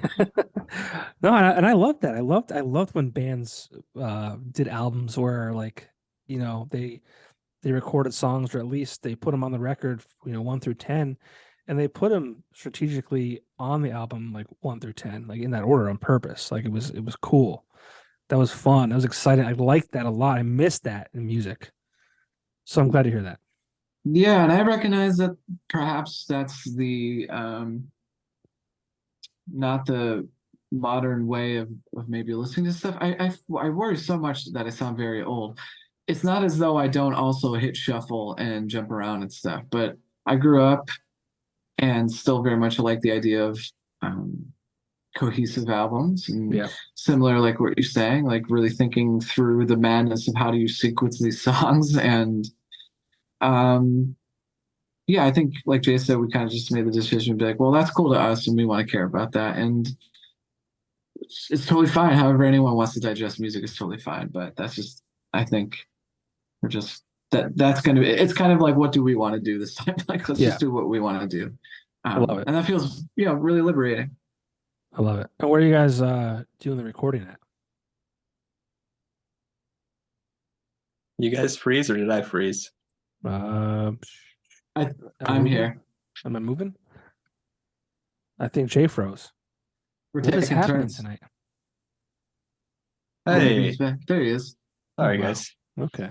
No, and I loved that. I loved when bands did albums where like, they recorded songs, or at least they put them on the record, 1 through 10, and they put them strategically on the album, like 1 through 10, like in that order on purpose. Like it was cool. That was fun. That was exciting. I liked that a lot. I missed that in music. So I'm glad to hear that. yeah, and I recognize that perhaps that's the not the modern way of maybe listening to stuff. I worry so much that I sound very old. It's not as though I don't also hit shuffle and jump around and stuff, but I grew up and still very much like the idea of um, cohesive albums and Yeah. similar, like what you're saying, like really thinking through the madness of how do you sequence these songs. And um, yeah, I think like Jay said, we kind of just made the decision to be like, well, that's cool to us and we want to care about that. And it's totally fine. However, anyone wants to digest music is totally fine. But that's just, I think we're just that's going to be, it's kind of like, what do we want to do this time? Like, let's Yeah. just do what we want to do. I love it. And that feels, really liberating. I love it. And where are you guys doing the recording at? You guys freeze or did I freeze? I'm I'm here. Am I moving? I think Jay froze. We're What is taking happening turns. tonight? Oh, maybe Hey, he's back. There he is. sorry Oh, wow. guys. Okay.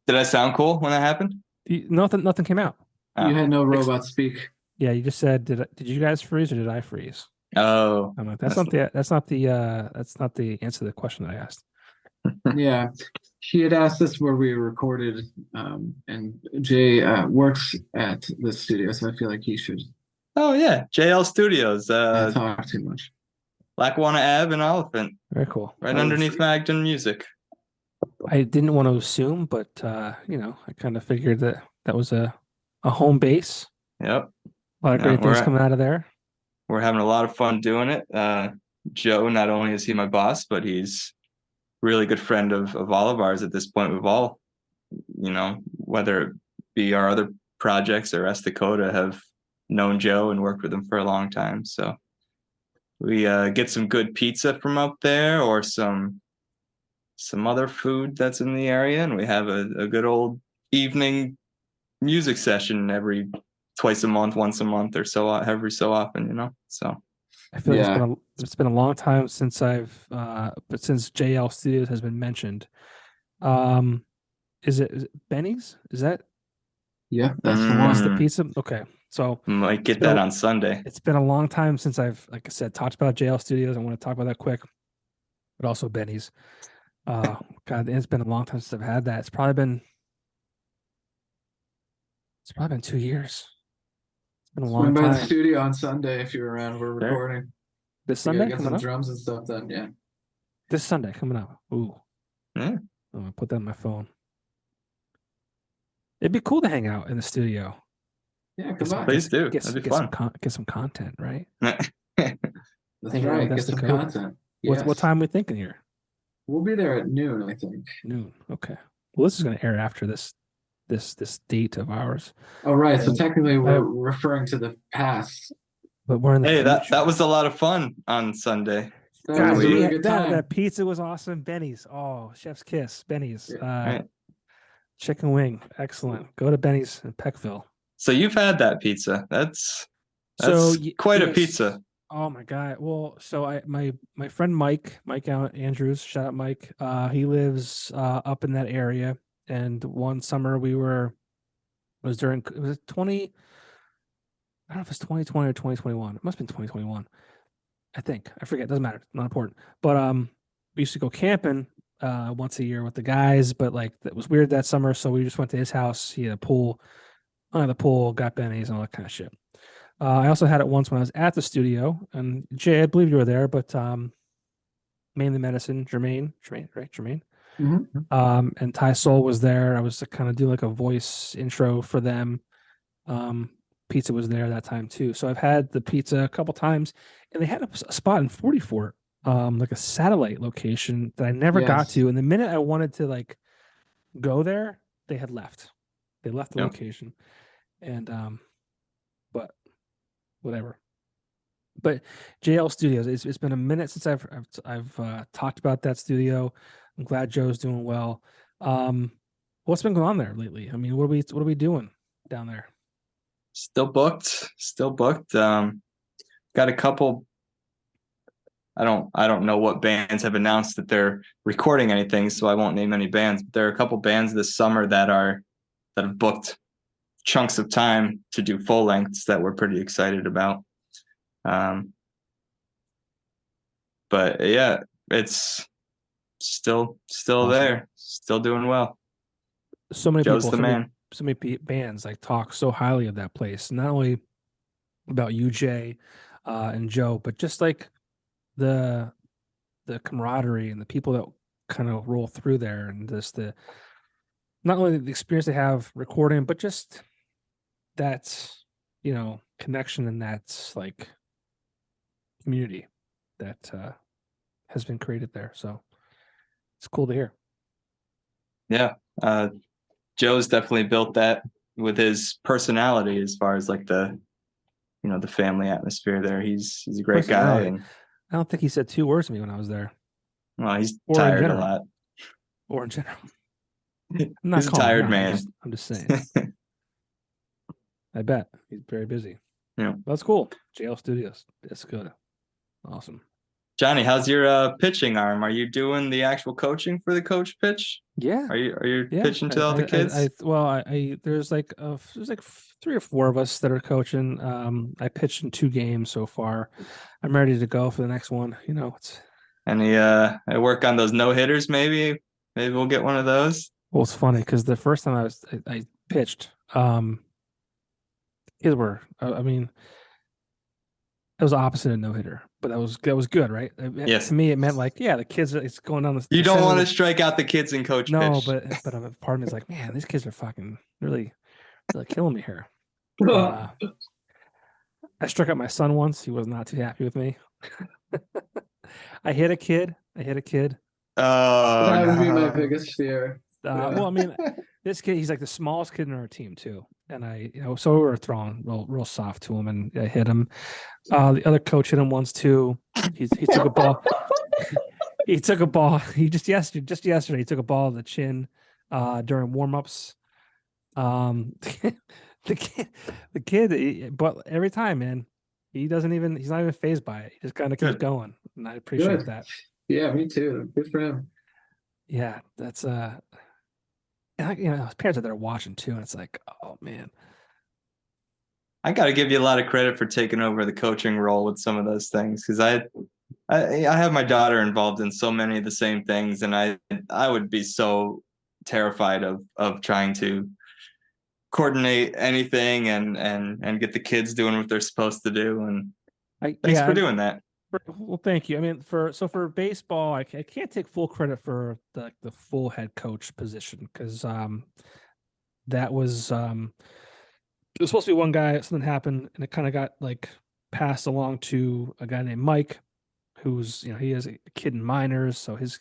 Did I sound cool when that happened? Nothing came out. You had no robot speak. Yeah, you just said, did you guys freeze or did I freeze? Oh, I'm like, that's not the answer to the question that I asked. Yeah. He had asked us where we recorded, and Jay works at the studio, so I feel like he should oh yeah, JL Studios, not talk too much. Lackawanna Ave and Elephant, Very cool. right underneath Magden Music. I didn't want to assume, but I kind of figured that was a home base. Yep, A lot of great things coming out of there. we're having a lot of fun doing it. Joe, not only is he my boss, but he's a really good friend of all of ours at this point. We've all, whether it be our other projects or Esta Coda, have known Joe and worked with him for a long time. So we get some good pizza from up there or some other food that's in the area, and we have a good old evening music session twice a month, once a month or so, every so often, so I feel like it's been a long time since but since JL Studios has been mentioned. Is it Benny's? Is that? Yeah, that's the That's one. the pizza. Okay, so might get that on Sunday. It's been a long time since I've, like I said, talked about JL Studios. I want to talk about that quick, but also Benny's. God, it's been a long time since I've had that. It's probably been 2 years. It's been a long Swing by time. the studio on Sunday if you're around. We're recording. This We gotta Sunday get coming some up. drums and stuff done. Yeah. This Sunday coming up. Ooh. Yeah. I'm gonna put that on my phone. It'd be cool to hang out in the studio. Yeah, come by. Please do. That'd be fun. Get some content, right? That's hang out right. with Get Esta some Coda. content. What Yes. time are we thinking here? We'll be there at noon, I think. Noon. Okay. Well, this is going to air after this date of ours. Oh, right. So technically, we're referring to the past. But we're in the Hey, future. that was a lot of fun on Sunday. That was a really good that, time. that pizza was awesome. Benny's. Oh, chef's kiss. Benny's. Right. Chicken wing. Excellent. Go to Benny's in Peckville. So you've had that pizza. That's quite a pizza. Oh my God. Well, so my friend Mike Andrews, shout out Mike. He lives up in that area, And one summer it was 20, I don't know if it's 2020 or 2021. It must have been 2021. I think. I forget. Doesn't matter. Not important. But we used to go camping once a year with the guys, but like it was weird that summer, so we just went to his house. He had a pool. I had the pool, got bennies and all that kind of shit. I also had it once when I was at the studio, and Jay, I believe you were there, but mainly medicine, Jermaine, right? Jermaine. And Ty Soul was there. I was kind of doing like a voice intro for them. Pizza was there that time too. So I've had the pizza a couple times, and they had a spot in 44, like a satellite location that I never got to. And the minute I wanted to like go there, they had left. They left the location, and but whatever. But JL Studios, it's been a minute since I've talked about that studio. I'm glad Joe's doing well. What's been going on there lately? I mean, what are we doing down there? Still booked. Got a couple. I don't know what bands have announced that they're recording anything, so I won't name any bands. But there are a couple bands this summer that have booked chunks of time to do full lengths that we're pretty excited about. But yeah, it's still awesome. There, still doing well. So many Joe's people, the man. So many bands like talk so highly of that place. Not only about you, Jay, and Joe, but just like the camaraderie and the people that kind of roll through there, and just not only the experience they have recording, but just that connection and that like community that has been created there. So it's cool to hear. Yeah. Joe's definitely built that with his personality as far as like the family atmosphere there. He's a great guy. And I don't think he said 2 words to me when I was there. Well, he's tired a lot. Or in general. He's a tired man. I'm just saying. I bet. He's very busy. Yeah. That's cool. JL Studios. That's good. Awesome. Johnny, how's your pitching arm? Are you doing the actual coaching for the coach pitch? Yeah. Are you pitching to all the kids? There's like 3 or 4 of us that are coaching. I pitched in 2 games so far. I'm ready to go for the next one. It's any I work on those no hitters. Maybe we'll get one of those. Well, it's funny because the first time I pitched, kids were. It was opposite of no hitter, but that was good, right? Yes. To me, it meant like, the kids. It's going down the. You don't want to strike out the kids in coach. No, pitch. but part of me is like, man, these kids are fucking really killing me here. I struck out my son once. He was not too happy with me. I hit a kid. Oh, that would be my biggest fear. Well, this kid, he's like the smallest kid in our team too. And so we were throwing real soft to him, and I hit him. The other coach hit him once too. He took a ball. He took a ball. He just yesterday he took a ball to the chin during warm-ups. The kid, but every time, man, he's not even fazed by it. He just kind of keeps going, and I appreciate that. Yeah, me too. Good for him. Yeah, that's his parents are there watching too, and it's like, oh man. I got to give you a lot of credit for taking over the coaching role with some of those things, because I have my daughter involved in so many of the same things, and I would be so terrified of trying to coordinate anything and get the kids doing what they're supposed to do. And thanks for doing that. Well, thank you. For baseball, I can't take full credit for the full head coach position, because that was it was supposed to be one guy. Something happened, and it kind of got like passed along to a guy named Mike, who's he has a kid in minors, so he's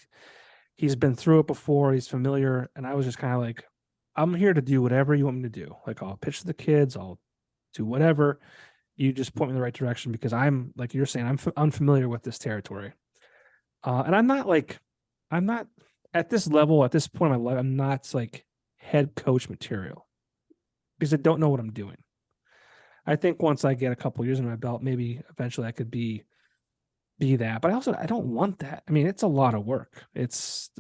been through it before. He's familiar, and I was just kind of like, I'm here to do whatever you want me to do. Like, I'll pitch to the kids, I'll do whatever. You just point me in the right direction, because I'm, like you're saying, I'm unfamiliar with this territory. And I'm not at this level, at this point in my life, I'm not like head coach material, because I don't know what I'm doing. I think once I get a couple years in my belt, maybe eventually I could be that. But I don't want that. It's a lot of work. It's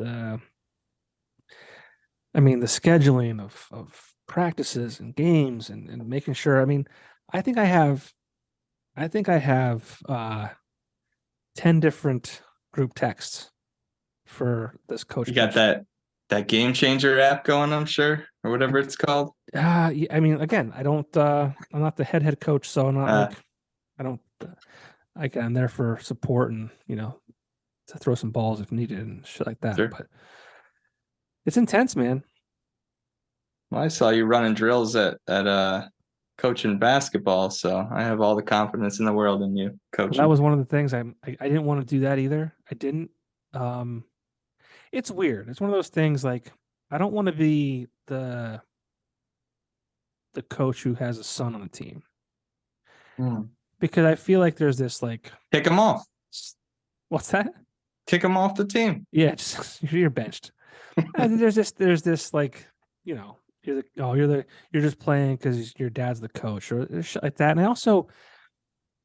I mean, the scheduling of practices and games and making sure. I mean, I think I have I think I have 10 different group texts for this coach You got pitch. that game changer app going, I'm sure, or whatever it's called. Yeah, I mean, again, I'm not the head coach, so I'm not Uh, like, I don't, I'm there for support and, to throw some balls if needed and shit like that. Sure. But it's intense, man. Well, I saw you running drills at coaching basketball, so I have all the confidence in the world in you Well, coaching. that was one of the things I didn't want to do that either. I didn't. Um, it's weird. It's one of those things like I don't want to be the coach who has a son on the team because I feel like there's this like, Kick them off. what's that? Kick them off the team. Yeah, just you're benched. And there's this like, you're just playing because your dad's the coach or shit like that. And I also,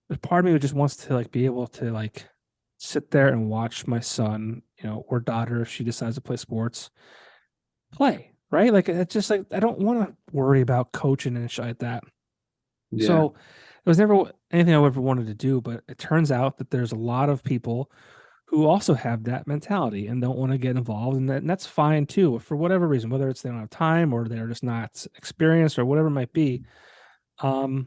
there's part of me who just wants to like be able to like sit there and watch my son, or daughter, if she decides to play sports, play, right? Like it's just like I don't want to worry about coaching and shit like that. Yeah. So it was never anything I ever wanted to do, but it turns out that there's a lot of people who also have that mentality and don't want to get involved, and that's fine too, for whatever reason, whether it's they don't have time or they're just not experienced or whatever it might be. And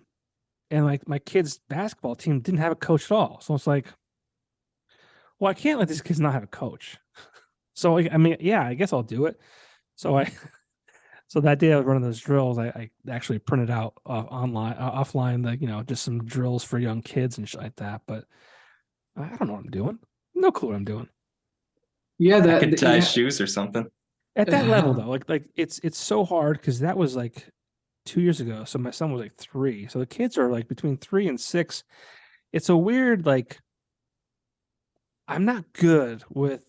like my kid's basketball team didn't have a coach at all, so it's like, well, I can't let these kids not have a coach. So I mean, yeah, I guess I'll do it. So so that day I was running those drills. I actually printed out offline, like just some drills for young kids and shit like that. But I don't know what I'm doing. No clue what I'm doing. Yeah, I could tie shoes or something. At that level, though, like it's so hard because that was like 2 years ago. So my son was like 3. So the kids are like between 3 and 6. It's a weird like. I'm not good with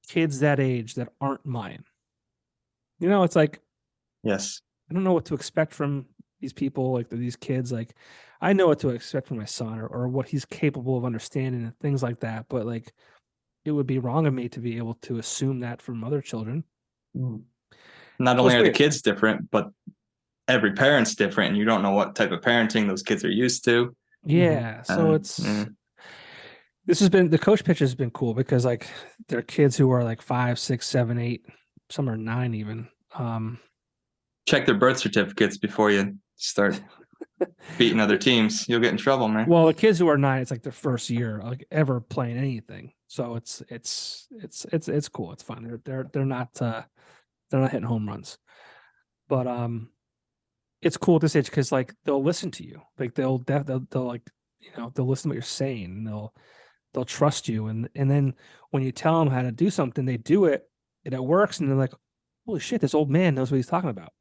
kids that age that aren't mine. It's like Yes. I don't know what to expect from these people, like these kids. Like I know what to expect from my son or what he's capable of understanding and things like that. But like it would be wrong of me to be able to assume that from other children. Not only are the kids different, but every parent's different, and you don't know what type of parenting those kids are used to. Yeah. So this has been the coach pitch has been cool because like they're kids who are like 5, 6, 7, 8, some are 9 even. Check their birth certificates before you start beating other teams. You'll get in trouble, man. Well, the kids who are 9, it's like their first year like ever playing anything. So it's cool. It's fun. They're not hitting home runs. But it's cool at this age because like they'll listen to you. Like they'll like they'll listen to what you're saying and they'll trust you and then when you tell them how to do something, they do it and it works and they're like, holy shit, this old man knows what he's talking about.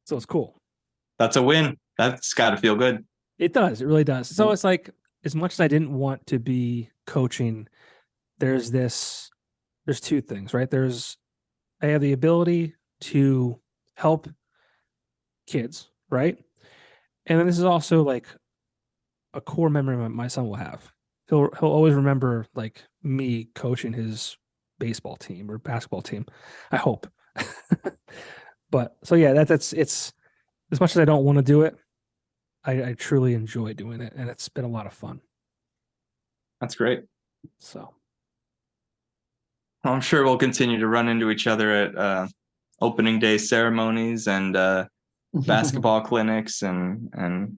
So it's cool. That's a win. That's got to feel good. It does. It really does. So it's like, as much as I didn't want to be coaching, there's 2 things, right? I have the ability to help kids, right? And then this is also like a core memory my son will have. He'll always remember like me coaching his baseball team or basketball team. I hope. But so yeah, it's as much as I don't want to do it, I truly enjoy doing it, and it's been a lot of fun. That's great. So I'm sure we'll continue to run into each other at opening day ceremonies and basketball clinics and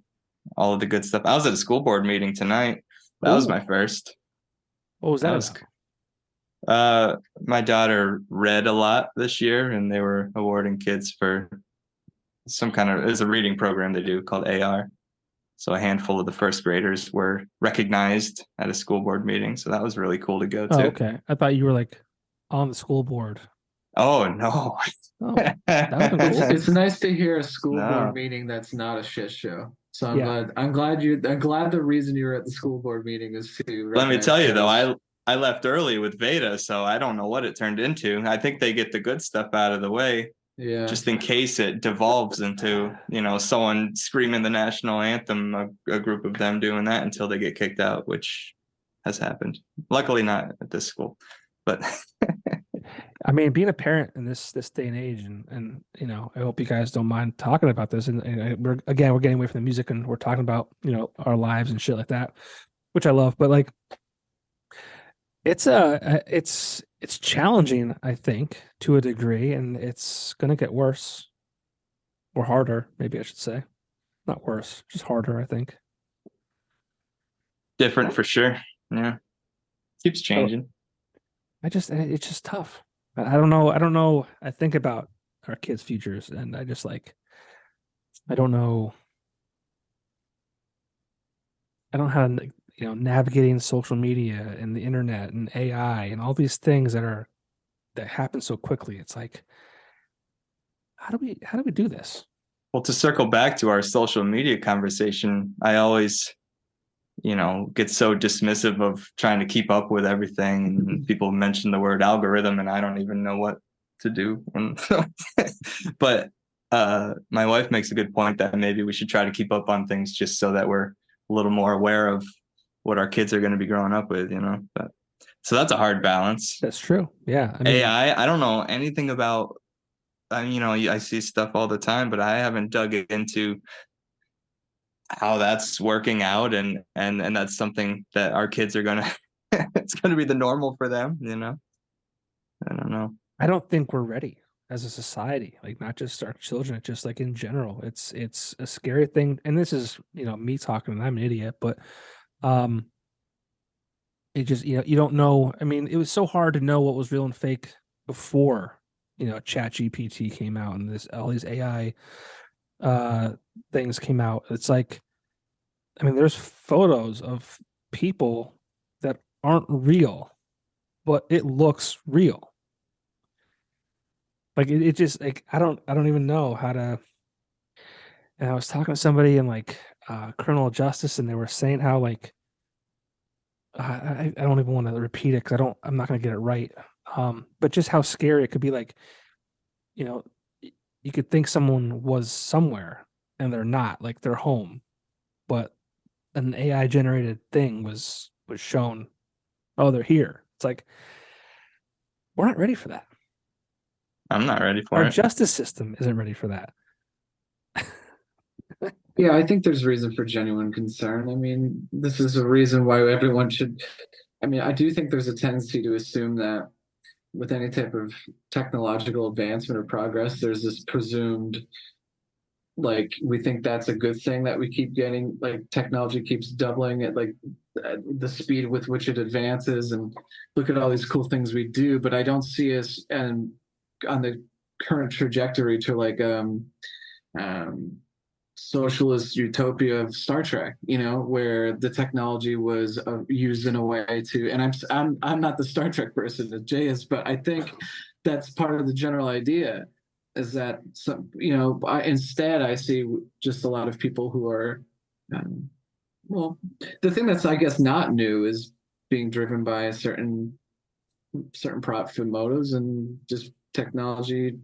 all of the good stuff. I was at a school board meeting tonight. That was my first. What was that about? My daughter read a lot this year, and they were awarding kids for some kind of, it's a reading program they do called AR. So a handful of the first graders were recognized at a school board meeting. So that was really cool to go to. Oh, okay. I thought you were like on the school board. Oh, no. Oh, that would be cool. It's nice to hear a school board meeting that's not a shit show. So I'm glad the reason you were at the school board meeting is to. Let me tell you though, I left early with Veda, so I don't know what it turned into. I think they get the good stuff out of the way. Yeah. Just in case it devolves into, someone screaming the national anthem, a group of them doing that until they get kicked out, which has happened. Luckily not at this school, but I mean, being a parent in this day and age, and you know, I hope you guys don't mind talking about this. And we're getting away from the music, and we're talking about, you know, our lives and shit like that, which I love. But like, it's challenging, I think, to a degree, and it's gonna get worse or harder, maybe I should say. Not worse, just harder, I think. Different for sure. Yeah. Keeps So changing. it's just tough. I don't know. I don't know. I think about our kids' futures, and I just like, I don't know. I don't know how to, you know, navigating social media and the internet and AI and all these things that happen so quickly. It's like, how do we do this? Well, to circle back to our social media conversation, I always, get so dismissive of trying to keep up with everything. And people mention the word algorithm, and I don't even know what to do. But my wife makes a good point that maybe we should try to keep up on things just so that we're a little more aware of what our kids are going to be growing up with, But so that's a hard balance. That's true. Yeah. I mean, AI, I don't know anything about. I see stuff all the time, but I haven't dug into how that's working out, and that's something that our kids are gonna it's gonna be the normal for them. I don't know. I don't think we're ready as a society, like not just our children, just like in general. It's a scary thing. And this is, you know, me talking, and I'm an idiot, but um it just, you know, you don't know. I mean, it was so hard to know what was real and fake before, you know, Chat GPT came out and this all these AI uh things came out. It's like, I mean, there's photos of people that aren't real, but it looks real. Like it just like I don't even know how to. And I was talking to somebody in like criminal justice, and they were saying how like I don't even want to repeat it because I'm not going to get it right. But just how scary it could be. Like, you know, you could think someone was somewhere and they're not. Like they're home, but an AI generated thing was shown. Oh, they're here. It's like we're not ready for that. I'm not ready for Our it. justice system isn't ready for that. Yeah, I think there's reason for genuine concern. I mean, this is a reason why everyone should. I mean, I do think there's a tendency to assume that with any type of technological advancement or progress, there's this presumed, like, we think that's a good thing that we keep getting, like, technology keeps doubling at like the speed with which it advances, and look at all these cool things we do. But I don't see us and on the current trajectory to like um socialist utopia of Star Trek, you know, where the technology was used in a way to, and I'm not the Star Trek person that Jay is, but I think that's part of the general idea is that some, you know, instead I see just a lot of people who are, well, the thing that's I guess not new is being driven by a certain profit motives, and just technology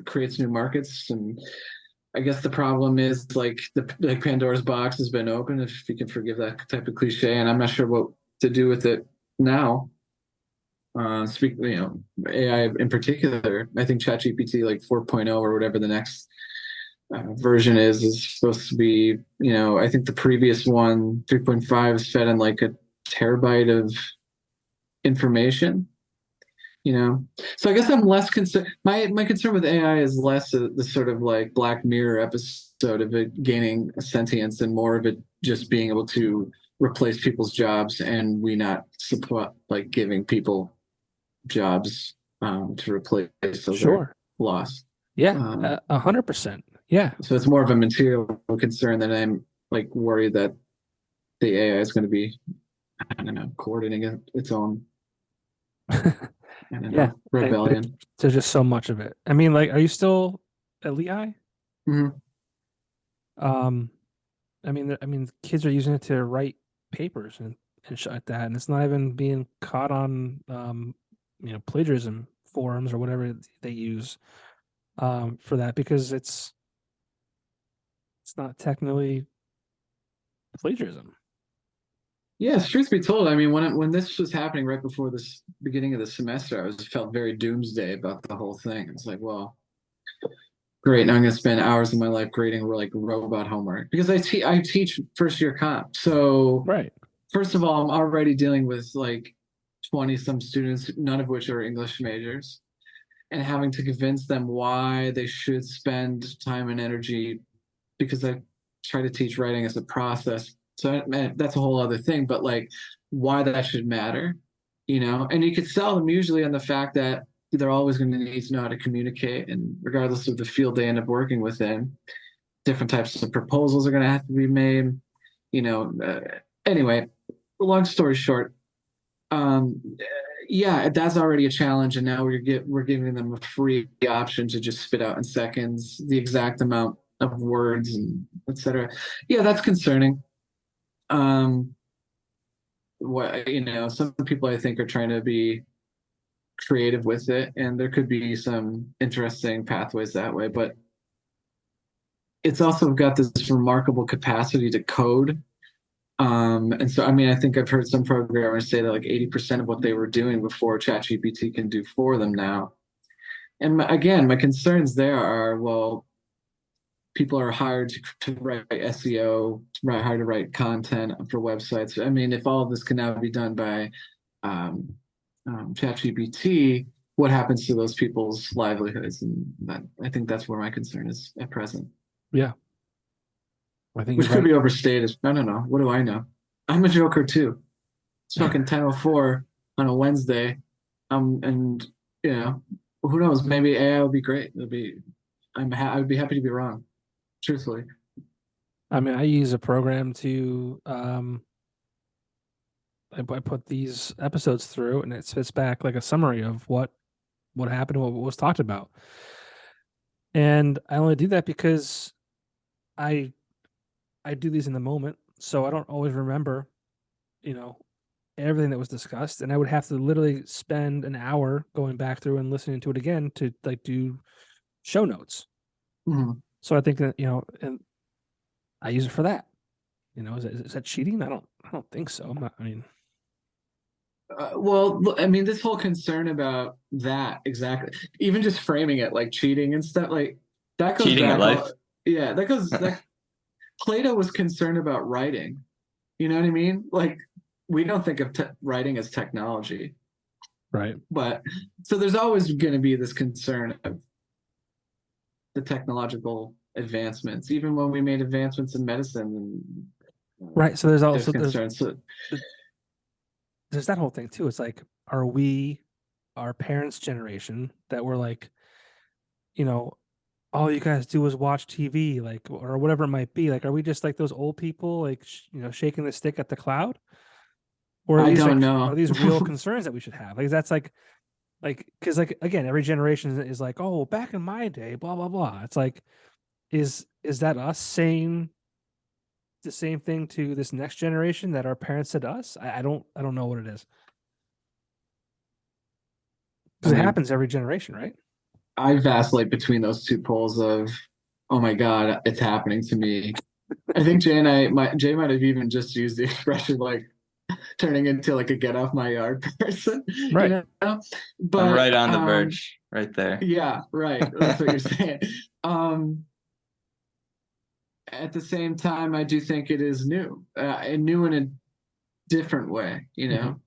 creates new markets. And I guess the problem is like Pandora's box has been opened, if you can forgive that type of cliche, and I'm not sure what to do with it now. You know, AI in particular, I think ChatGPT like 4.0 or whatever the next version is supposed to be. You know, I think the previous one 3.5 is fed in like a terabyte of information. You know, so I guess I'm less concerned. My concern with AI is less the sort of like Black Mirror episode of it gaining a sentience, and more of it just being able to replace people's jobs, and we not support like giving people jobs to replace those that are Sure. lost. Yeah. Um, 100%. Yeah. so it's more of a material concern than I'm like worried that the AI is going to be, I don't know, coordinating its own, I don't Yeah. know, rebellion. There's just so much of it. I mean, like, are you still at Lehigh? Mm-hmm. Um, I mean, kids are using it to write papers and shit like that, and it's not even being caught on, you know, plagiarism forums or whatever they use, for that because it's not technically plagiarism. Yes, truth be told, I mean, when this was happening right before this beginning of the semester, felt very doomsday about the whole thing. It's like, well, great, now I'm going to spend hours of my life grading like robot homework because I teach first year comp. So Right. first of all, I'm already dealing with like 20 some students, none of which are English majors, and having to convince them why they should spend time and energy because I try to teach writing as a process. So man, that's a whole other thing, but like why that should matter, you know? And you could sell them usually on the fact that they're always going to need to know how to communicate, and regardless of the field they end up working within, different types of proposals are going to have to be made, you know. Anyway, long story short, um, yeah, that's already a challenge, and now we're giving them a free option to just spit out in seconds the exact amount of words and etc. Yeah, that's concerning. Um, what you know, some people I think are trying to be creative with it, and there could be some interesting pathways that way. But it's also got this remarkable capacity to code. And so, I mean, I think I've heard some programmers say that like 80% of what they were doing before ChatGPT can do for them now. And again, my concerns there are, well, people are hired to write SEO, hired to write content for websites. I mean, if all of this can now be done by ChatGPT, what happens to those people's livelihoods? And I think that's where my concern is at present. Yeah. I think Which you're could right. be overstated. I don't know. What do I know? I'm a joker too. It's fucking 10:04 on a Wednesday. And you know, who knows? Maybe AI will be great. I would be happy to be wrong. Truthfully. I mean, I use a program to I put these episodes through, and it spits back like a summary of what happened, what was talked about. And I only do that because I do these in the moment, so I don't always remember, you know, everything that was discussed, and I would have to literally spend an hour going back through and listening to it again to like do show notes. Mhm. So I think that, you know, and I use it for that. You know, is that cheating? I don't think so. I'm not, I mean, Well, I mean, this whole concern about that exactly, even just framing it like cheating and stuff, like that goes Cheating at back. life. Yeah, that goes. Plato was concerned about writing. You know what I mean? Like we don't think of writing as technology, right. but so there's always going to be this concern of the technological advancements, even when we made advancements in medicine. And, Right. So there's there's also concerns. So, there's that whole thing too. It's like, are we our parents' generation that were like, you know, all you guys do is watch TV, like, or whatever it might be. Like, are we just like those old people, like, you know, shaking the stick at the cloud? Or are I these don't like, know. are these real concerns that we should have? Like, that's like, because like, again, every generation is like, oh, back in my day, blah, blah, blah. It's like, is that us saying the same thing to this next generation that our parents said to us? I don't know what it is. Because it happens every generation, right? I vacillate between those two poles of, oh my God, it's happening to me. I think Jay might have even just used the expression like turning into like a get off my yard person, Right. you know? But I'm right on the verge, right there. yeah, right. That's what you're saying. At the same time, I do think it is new, and new in a different way, you know?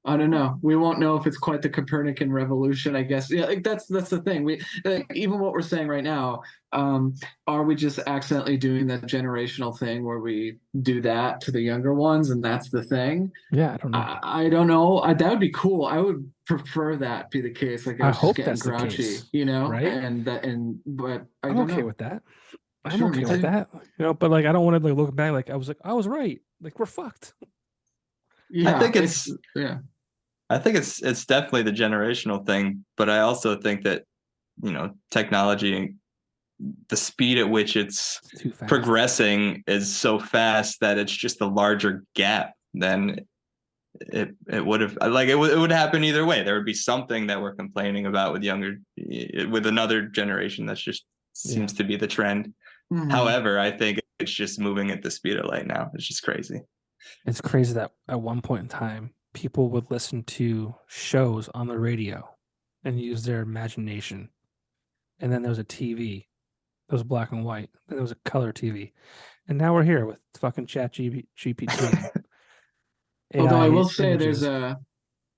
I don't know. We won't know if it's quite the Copernican revolution, I guess. Yeah, like that's the thing. We like, even what we're saying right now, are we just accidentally doing that generational thing where we do that to the younger ones, and that's the thing? Yeah, I don't know. I don't know. That would be cool. I would prefer that be the case. Like I I was just hope getting that's the grouchy, case, you know, right? but I I'm don't okay know. with that. I'm Sure, okay me with too. that. You know, but like I don't want to like look back like I was right. Like we're fucked. Yeah, I think it's yeah. I think it's definitely the generational thing, but I also think that, you know, technology, the speed at which it's Too fast. progressing is so fast that it's just a larger gap than it would have. Like it would happen either way. There would be something that we're complaining about with another generation. That's just seems to be the trend. Mhm. However, I think it's just moving at the speed of light now. It's just crazy. It's crazy that at one point in time, people would listen to shows on the radio and use their imagination. And then there was a TV. It was black and white. Then there was a color TV. And now we're here with fucking Chat GPT. Although I AI will say images. there's a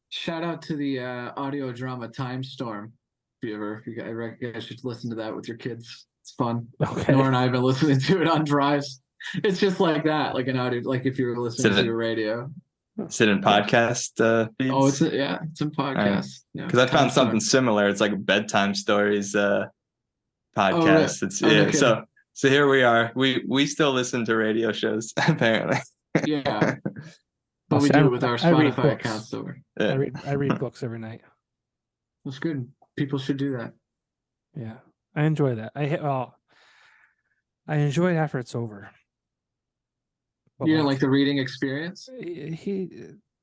shout out to the audio drama Time Storm. If you guys should listen to that with your kids. It's fun. Okay. Nora and I have been listening to it on drives. It's just like that, like an audio, like if you were listening to a radio. Is it in podcast feeds? Oh, it's in podcast. Because I found something similar. It's like bedtime stories podcast. Really? It's so here we are. We still listen to radio shows apparently. Yeah, but we do it with our Spotify accounts. So I read books every night. That's good. People should do that. Yeah, I enjoy that. I enjoy it after it's over. But you didn't like the reading experience?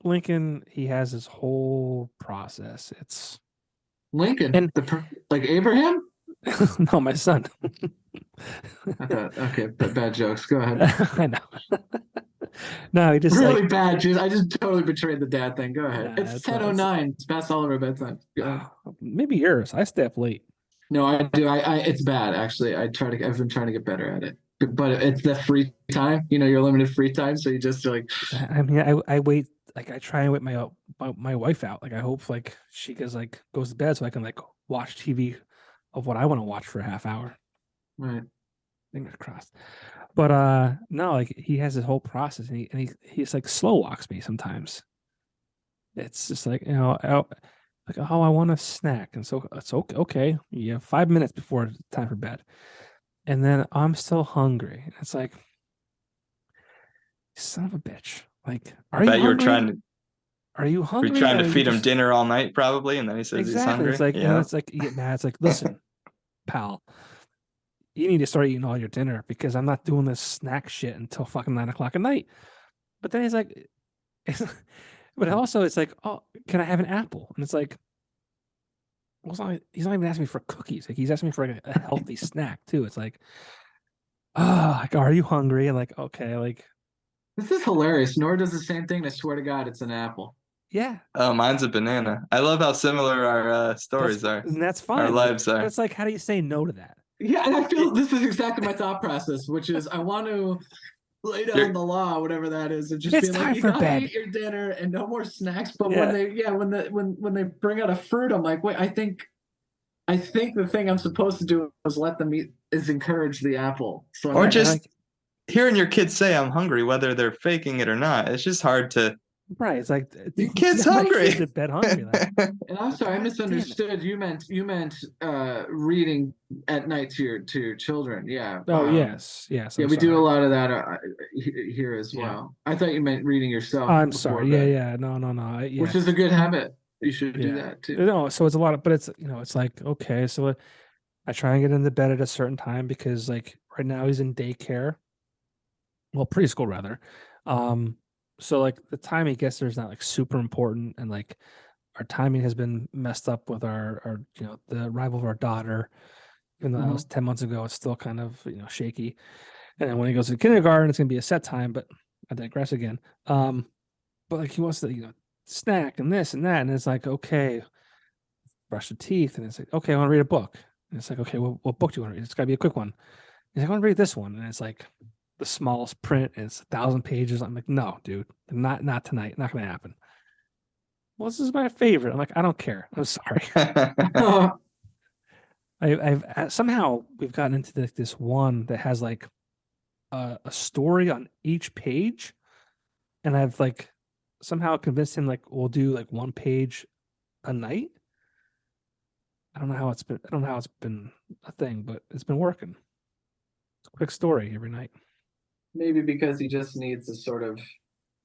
Lincoln, he has his whole process. It's Lincoln, and like Abraham. No, my son. Okay, but bad jokes. Go ahead. I know. No, he just really bad. I just totally betrayed the dad thing. Go ahead. Nah, it's 10:09. It's past all of our bedtime. Maybe yours. I stay up late. No, I do. It's bad actually. I've been trying to get better at it. But it's the free time. You're limited free time, so you just like. I mean, I wait. Like I try and wait my wife out. Like I hope like she goes to bed so I can like watch TV of what I want to watch for a half hour. Right. Fingers crossed. But no, like he has his whole process, and he's like slow walks me sometimes. It's just like I want a snack, and so it's okay. You have 5 minutes before time for bed, and then I'm still hungry. It's like, son of a bitch. Like, are you hungry? Are you hungry? You're trying to feed him dinner all night, probably, and then he says he's hungry. It's like, it's like, you get mad. It's like, listen, pal, you need to start eating all your dinner because I'm not doing this snack shit until fucking 9 o'clock at night. But then he's like, but also it's like, oh, can I have an apple? And it's like, well, he's not even asking me for cookies. Like he's asking me for like a healthy snack too. It's like, like, are you hungry? And like, okay, like. This is hilarious. Nora does the same thing. I swear to God, it's an apple. Yeah. Oh, mine's a banana. I love how similar our stories are. And that's fine. Our lives are. It's like, how do you say no to that? Yeah, and I feel this is exactly my thought process, which is I want to lay down the law, whatever that is, and just be like, you gotta eat your dinner and no more snacks. But when they bring out a fruit, I'm like, wait, I think the thing I'm supposed to do is let them eat is encourage the apple. So or just hearing your kids say I'm hungry, whether they're faking it or not. It's just hard to. Right, it's like your kid's hungry. To bed hungry. Like. And I'm sorry, I misunderstood. You meant reading at night to your children. Yeah. Oh yes. Yeah, we do a lot of that here as well. I thought you meant reading yourself. I'm sorry. Yeah. No. Yeah. Which is a good habit. You should do that too. No, so it's a lot of, but it's it's like okay, so I try and get into bed at a certain time because like right now he's in daycare, well preschool rather. So like the time he gets there is not like super important, and like our timing has been messed up with our the arrival of our daughter. Even though that was 10 months ago, it's still kind of shaky. And then when he goes to kindergarten, it's gonna be a set time. But I digress again. But like he wants to snack and this and that, and it's like okay, brush the teeth, and it's like okay, I want to read a book, and it's like okay, what book do you want to read? It's got to be a quick one. He's like, I want to read this one, and it's like the smallest print, and it's 1,000 pages. I'm like, no, dude, not tonight. Not gonna happen. Well, this is my favorite. I'm like, I don't care. I'm sorry. I've somehow we've gotten into this one that has like a story on each page, and I've like somehow convinced him like we'll do like one page a night. I don't know how it's been a thing, but it's been working. It's a quick story every night. Maybe because he just needs a sort of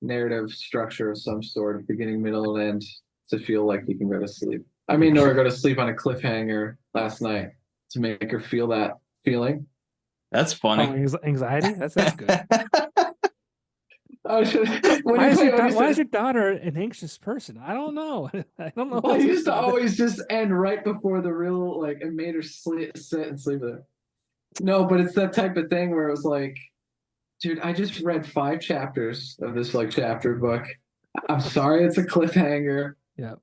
narrative structure of some sort, beginning, middle, and end, to feel like he can go to sleep. I mean, Nora go to sleep on a cliffhanger last night to make her feel that feeling. That's funny. Oh, anxiety? That's good. Why is your daughter an anxious person? I don't know. I don't know. Well, he used to always just end right before the real, it made her sit and sleep there. No, but it's that type of thing where it was like, Dude, I just read 5 chapters of this like chapter book. I'm sorry it's a cliffhanger. Yeah.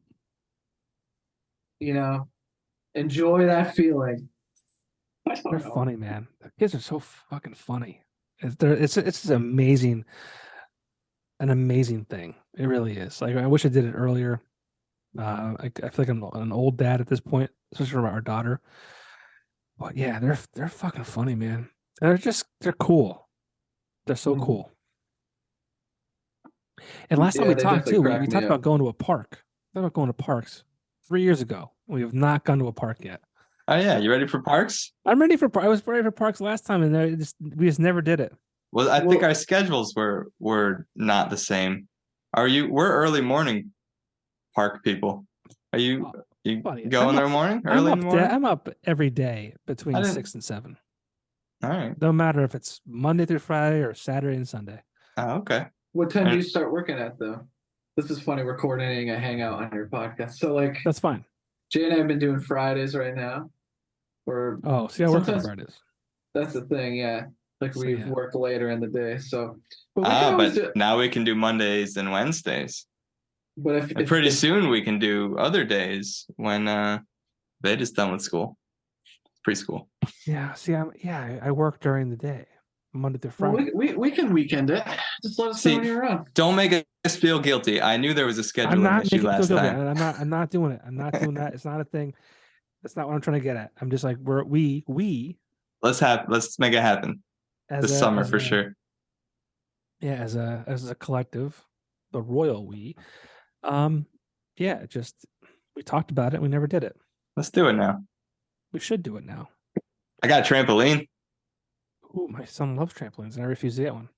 You know, enjoy that feeling. They're funny, man. The kids are so fucking funny. It's just amazing, an amazing thing. It really is. Like I wish I did it earlier. I feel like I'm an old dad at this point, especially for our daughter. But yeah, they're fucking funny, man. They're cool. They're so cool. And last time we talked too, we talked about going to a park. We talked about going to parks 3 years ago. We have not gone to a park yet. Oh yeah, you ready for parks? I'm ready for. I was ready for parks last time, and we just never did it. Well, I think our schedules were not the same. We're early morning park people. Are you go in the morning? Early in the morning? I'm up every day between 6 and 7. All right. No matter if it's Monday through Friday or Saturday and Sunday. Oh, okay. What time do you start working at though? This is funny. We're coordinating a hangout on your podcast. So like that's fine. Jay and I have been doing Fridays right now. I work on Fridays. That's the thing, yeah. Like we've worked later in the day. So but now we can do Mondays and Wednesdays. But if pretty soon we can do other days when Veda's done with school. Preschool. Yeah, I work during the day. Monday through Friday. Well, we can weekend it. Just let us know when you're around. Don't make us feel guilty. I knew there was a scheduling issue last time. I'm not doing it. I'm not doing that. It's not a thing. That's not what I'm trying to get at. I'm just like we. Let's make it happen this summer for sure. Yeah, as a collective, the royal we. We talked about it. We never did it. Let's do it now. We should do it now. I got a trampoline. Ooh, my son loves trampolines, and I refuse to get one.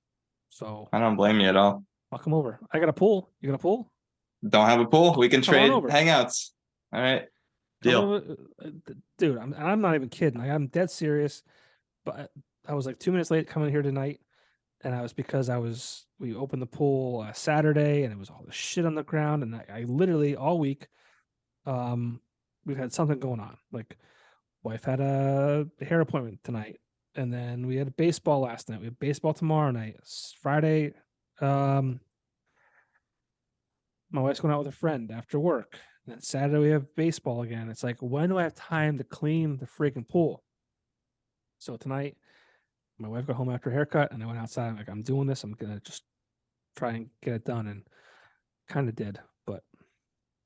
So I don't blame you at all. I'll come over. I got a pool. You got a pool? Don't have a pool. We can trade hangouts. All right. Deal. Dude, I'm not even kidding. I'm dead serious. But I was like 2 minutes late coming here tonight, and we opened the pool Saturday, and it was all the shit on the ground, and I literally all week, we've had something going on. Like, wife had a hair appointment tonight, and then we had baseball last night. We have baseball tomorrow night. It's Friday. My wife's going out with a friend after work. And then Saturday we have baseball again. It's like, when do I have time to clean the freaking pool? So tonight, my wife got home after a haircut, and I went outside. I'm like, I'm doing this. I'm gonna just try and get it done, and kind of did, but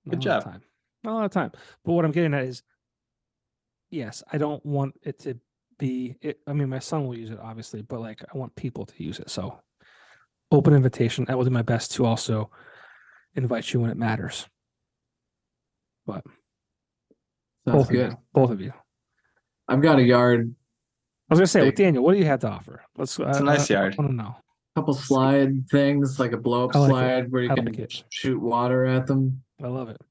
good job. Not a lot of time. But what I'm getting at is, yes, I don't want it to be. I mean, my son will use it, obviously, but like, I want people to use it. So, open invitation. I will do my best to also invite you when it matters. But sounds good. Both of you. I've got a yard. I was gonna say, Daniel, what do you have to offer? It's a nice yard. I want to know. A couple slide things, like a blow-up slide where you can shoot water at them. I love it.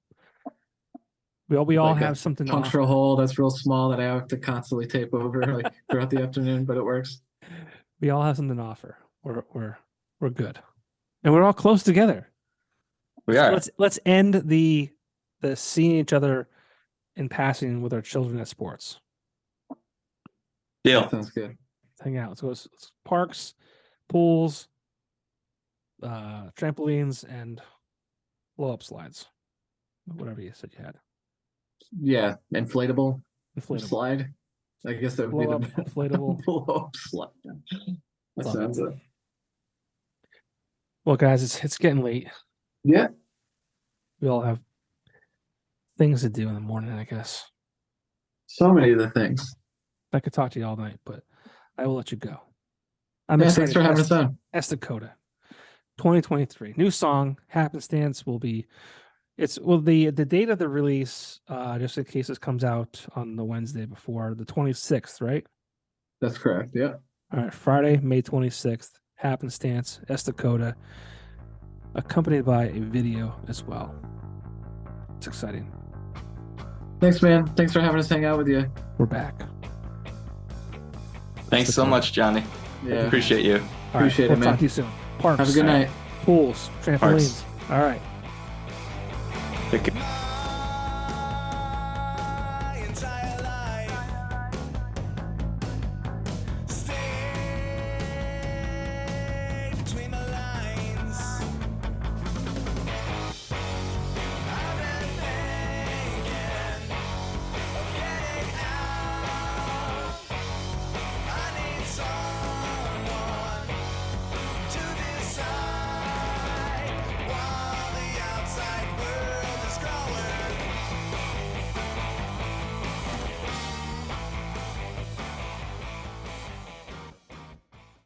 We all have something. Puncture a hole that's real small that I have to constantly tape over like throughout the afternoon, but it works. We all have something to offer. We're good, and we're all close together. We are. Let's end the seeing each other in passing with our children at sports. Deal. That sounds good. Let's hang out. Let's go to parks, pools, trampolines, and blow-up slides. Whatever you said you had. Yeah, inflatable slide. I guess that would be the inflatable blow-up slide. That sounds it. Well, guys, it's getting late. Yeah. We all have things to do in the morning, I guess. So many of the things. I could talk to you all night, but I will let you go. I'm excited. Thanks for having us on. Esta Coda, 2023. New song, Happenstance will be. The date of the release, just in case this comes out on the Wednesday before, the 26th, right? That's correct, yeah. All right, Friday, May 26th, Happenstance, Esta Coda, accompanied by a video as well. It's exciting. Thanks, man. Thanks for having us hang out with you. We're back. Thanks so much, Johnny. Yeah. Appreciate you. Appreciate it, man. Talk to you soon. Parks. Have a good night. Pools, trampolines. All right. Take care.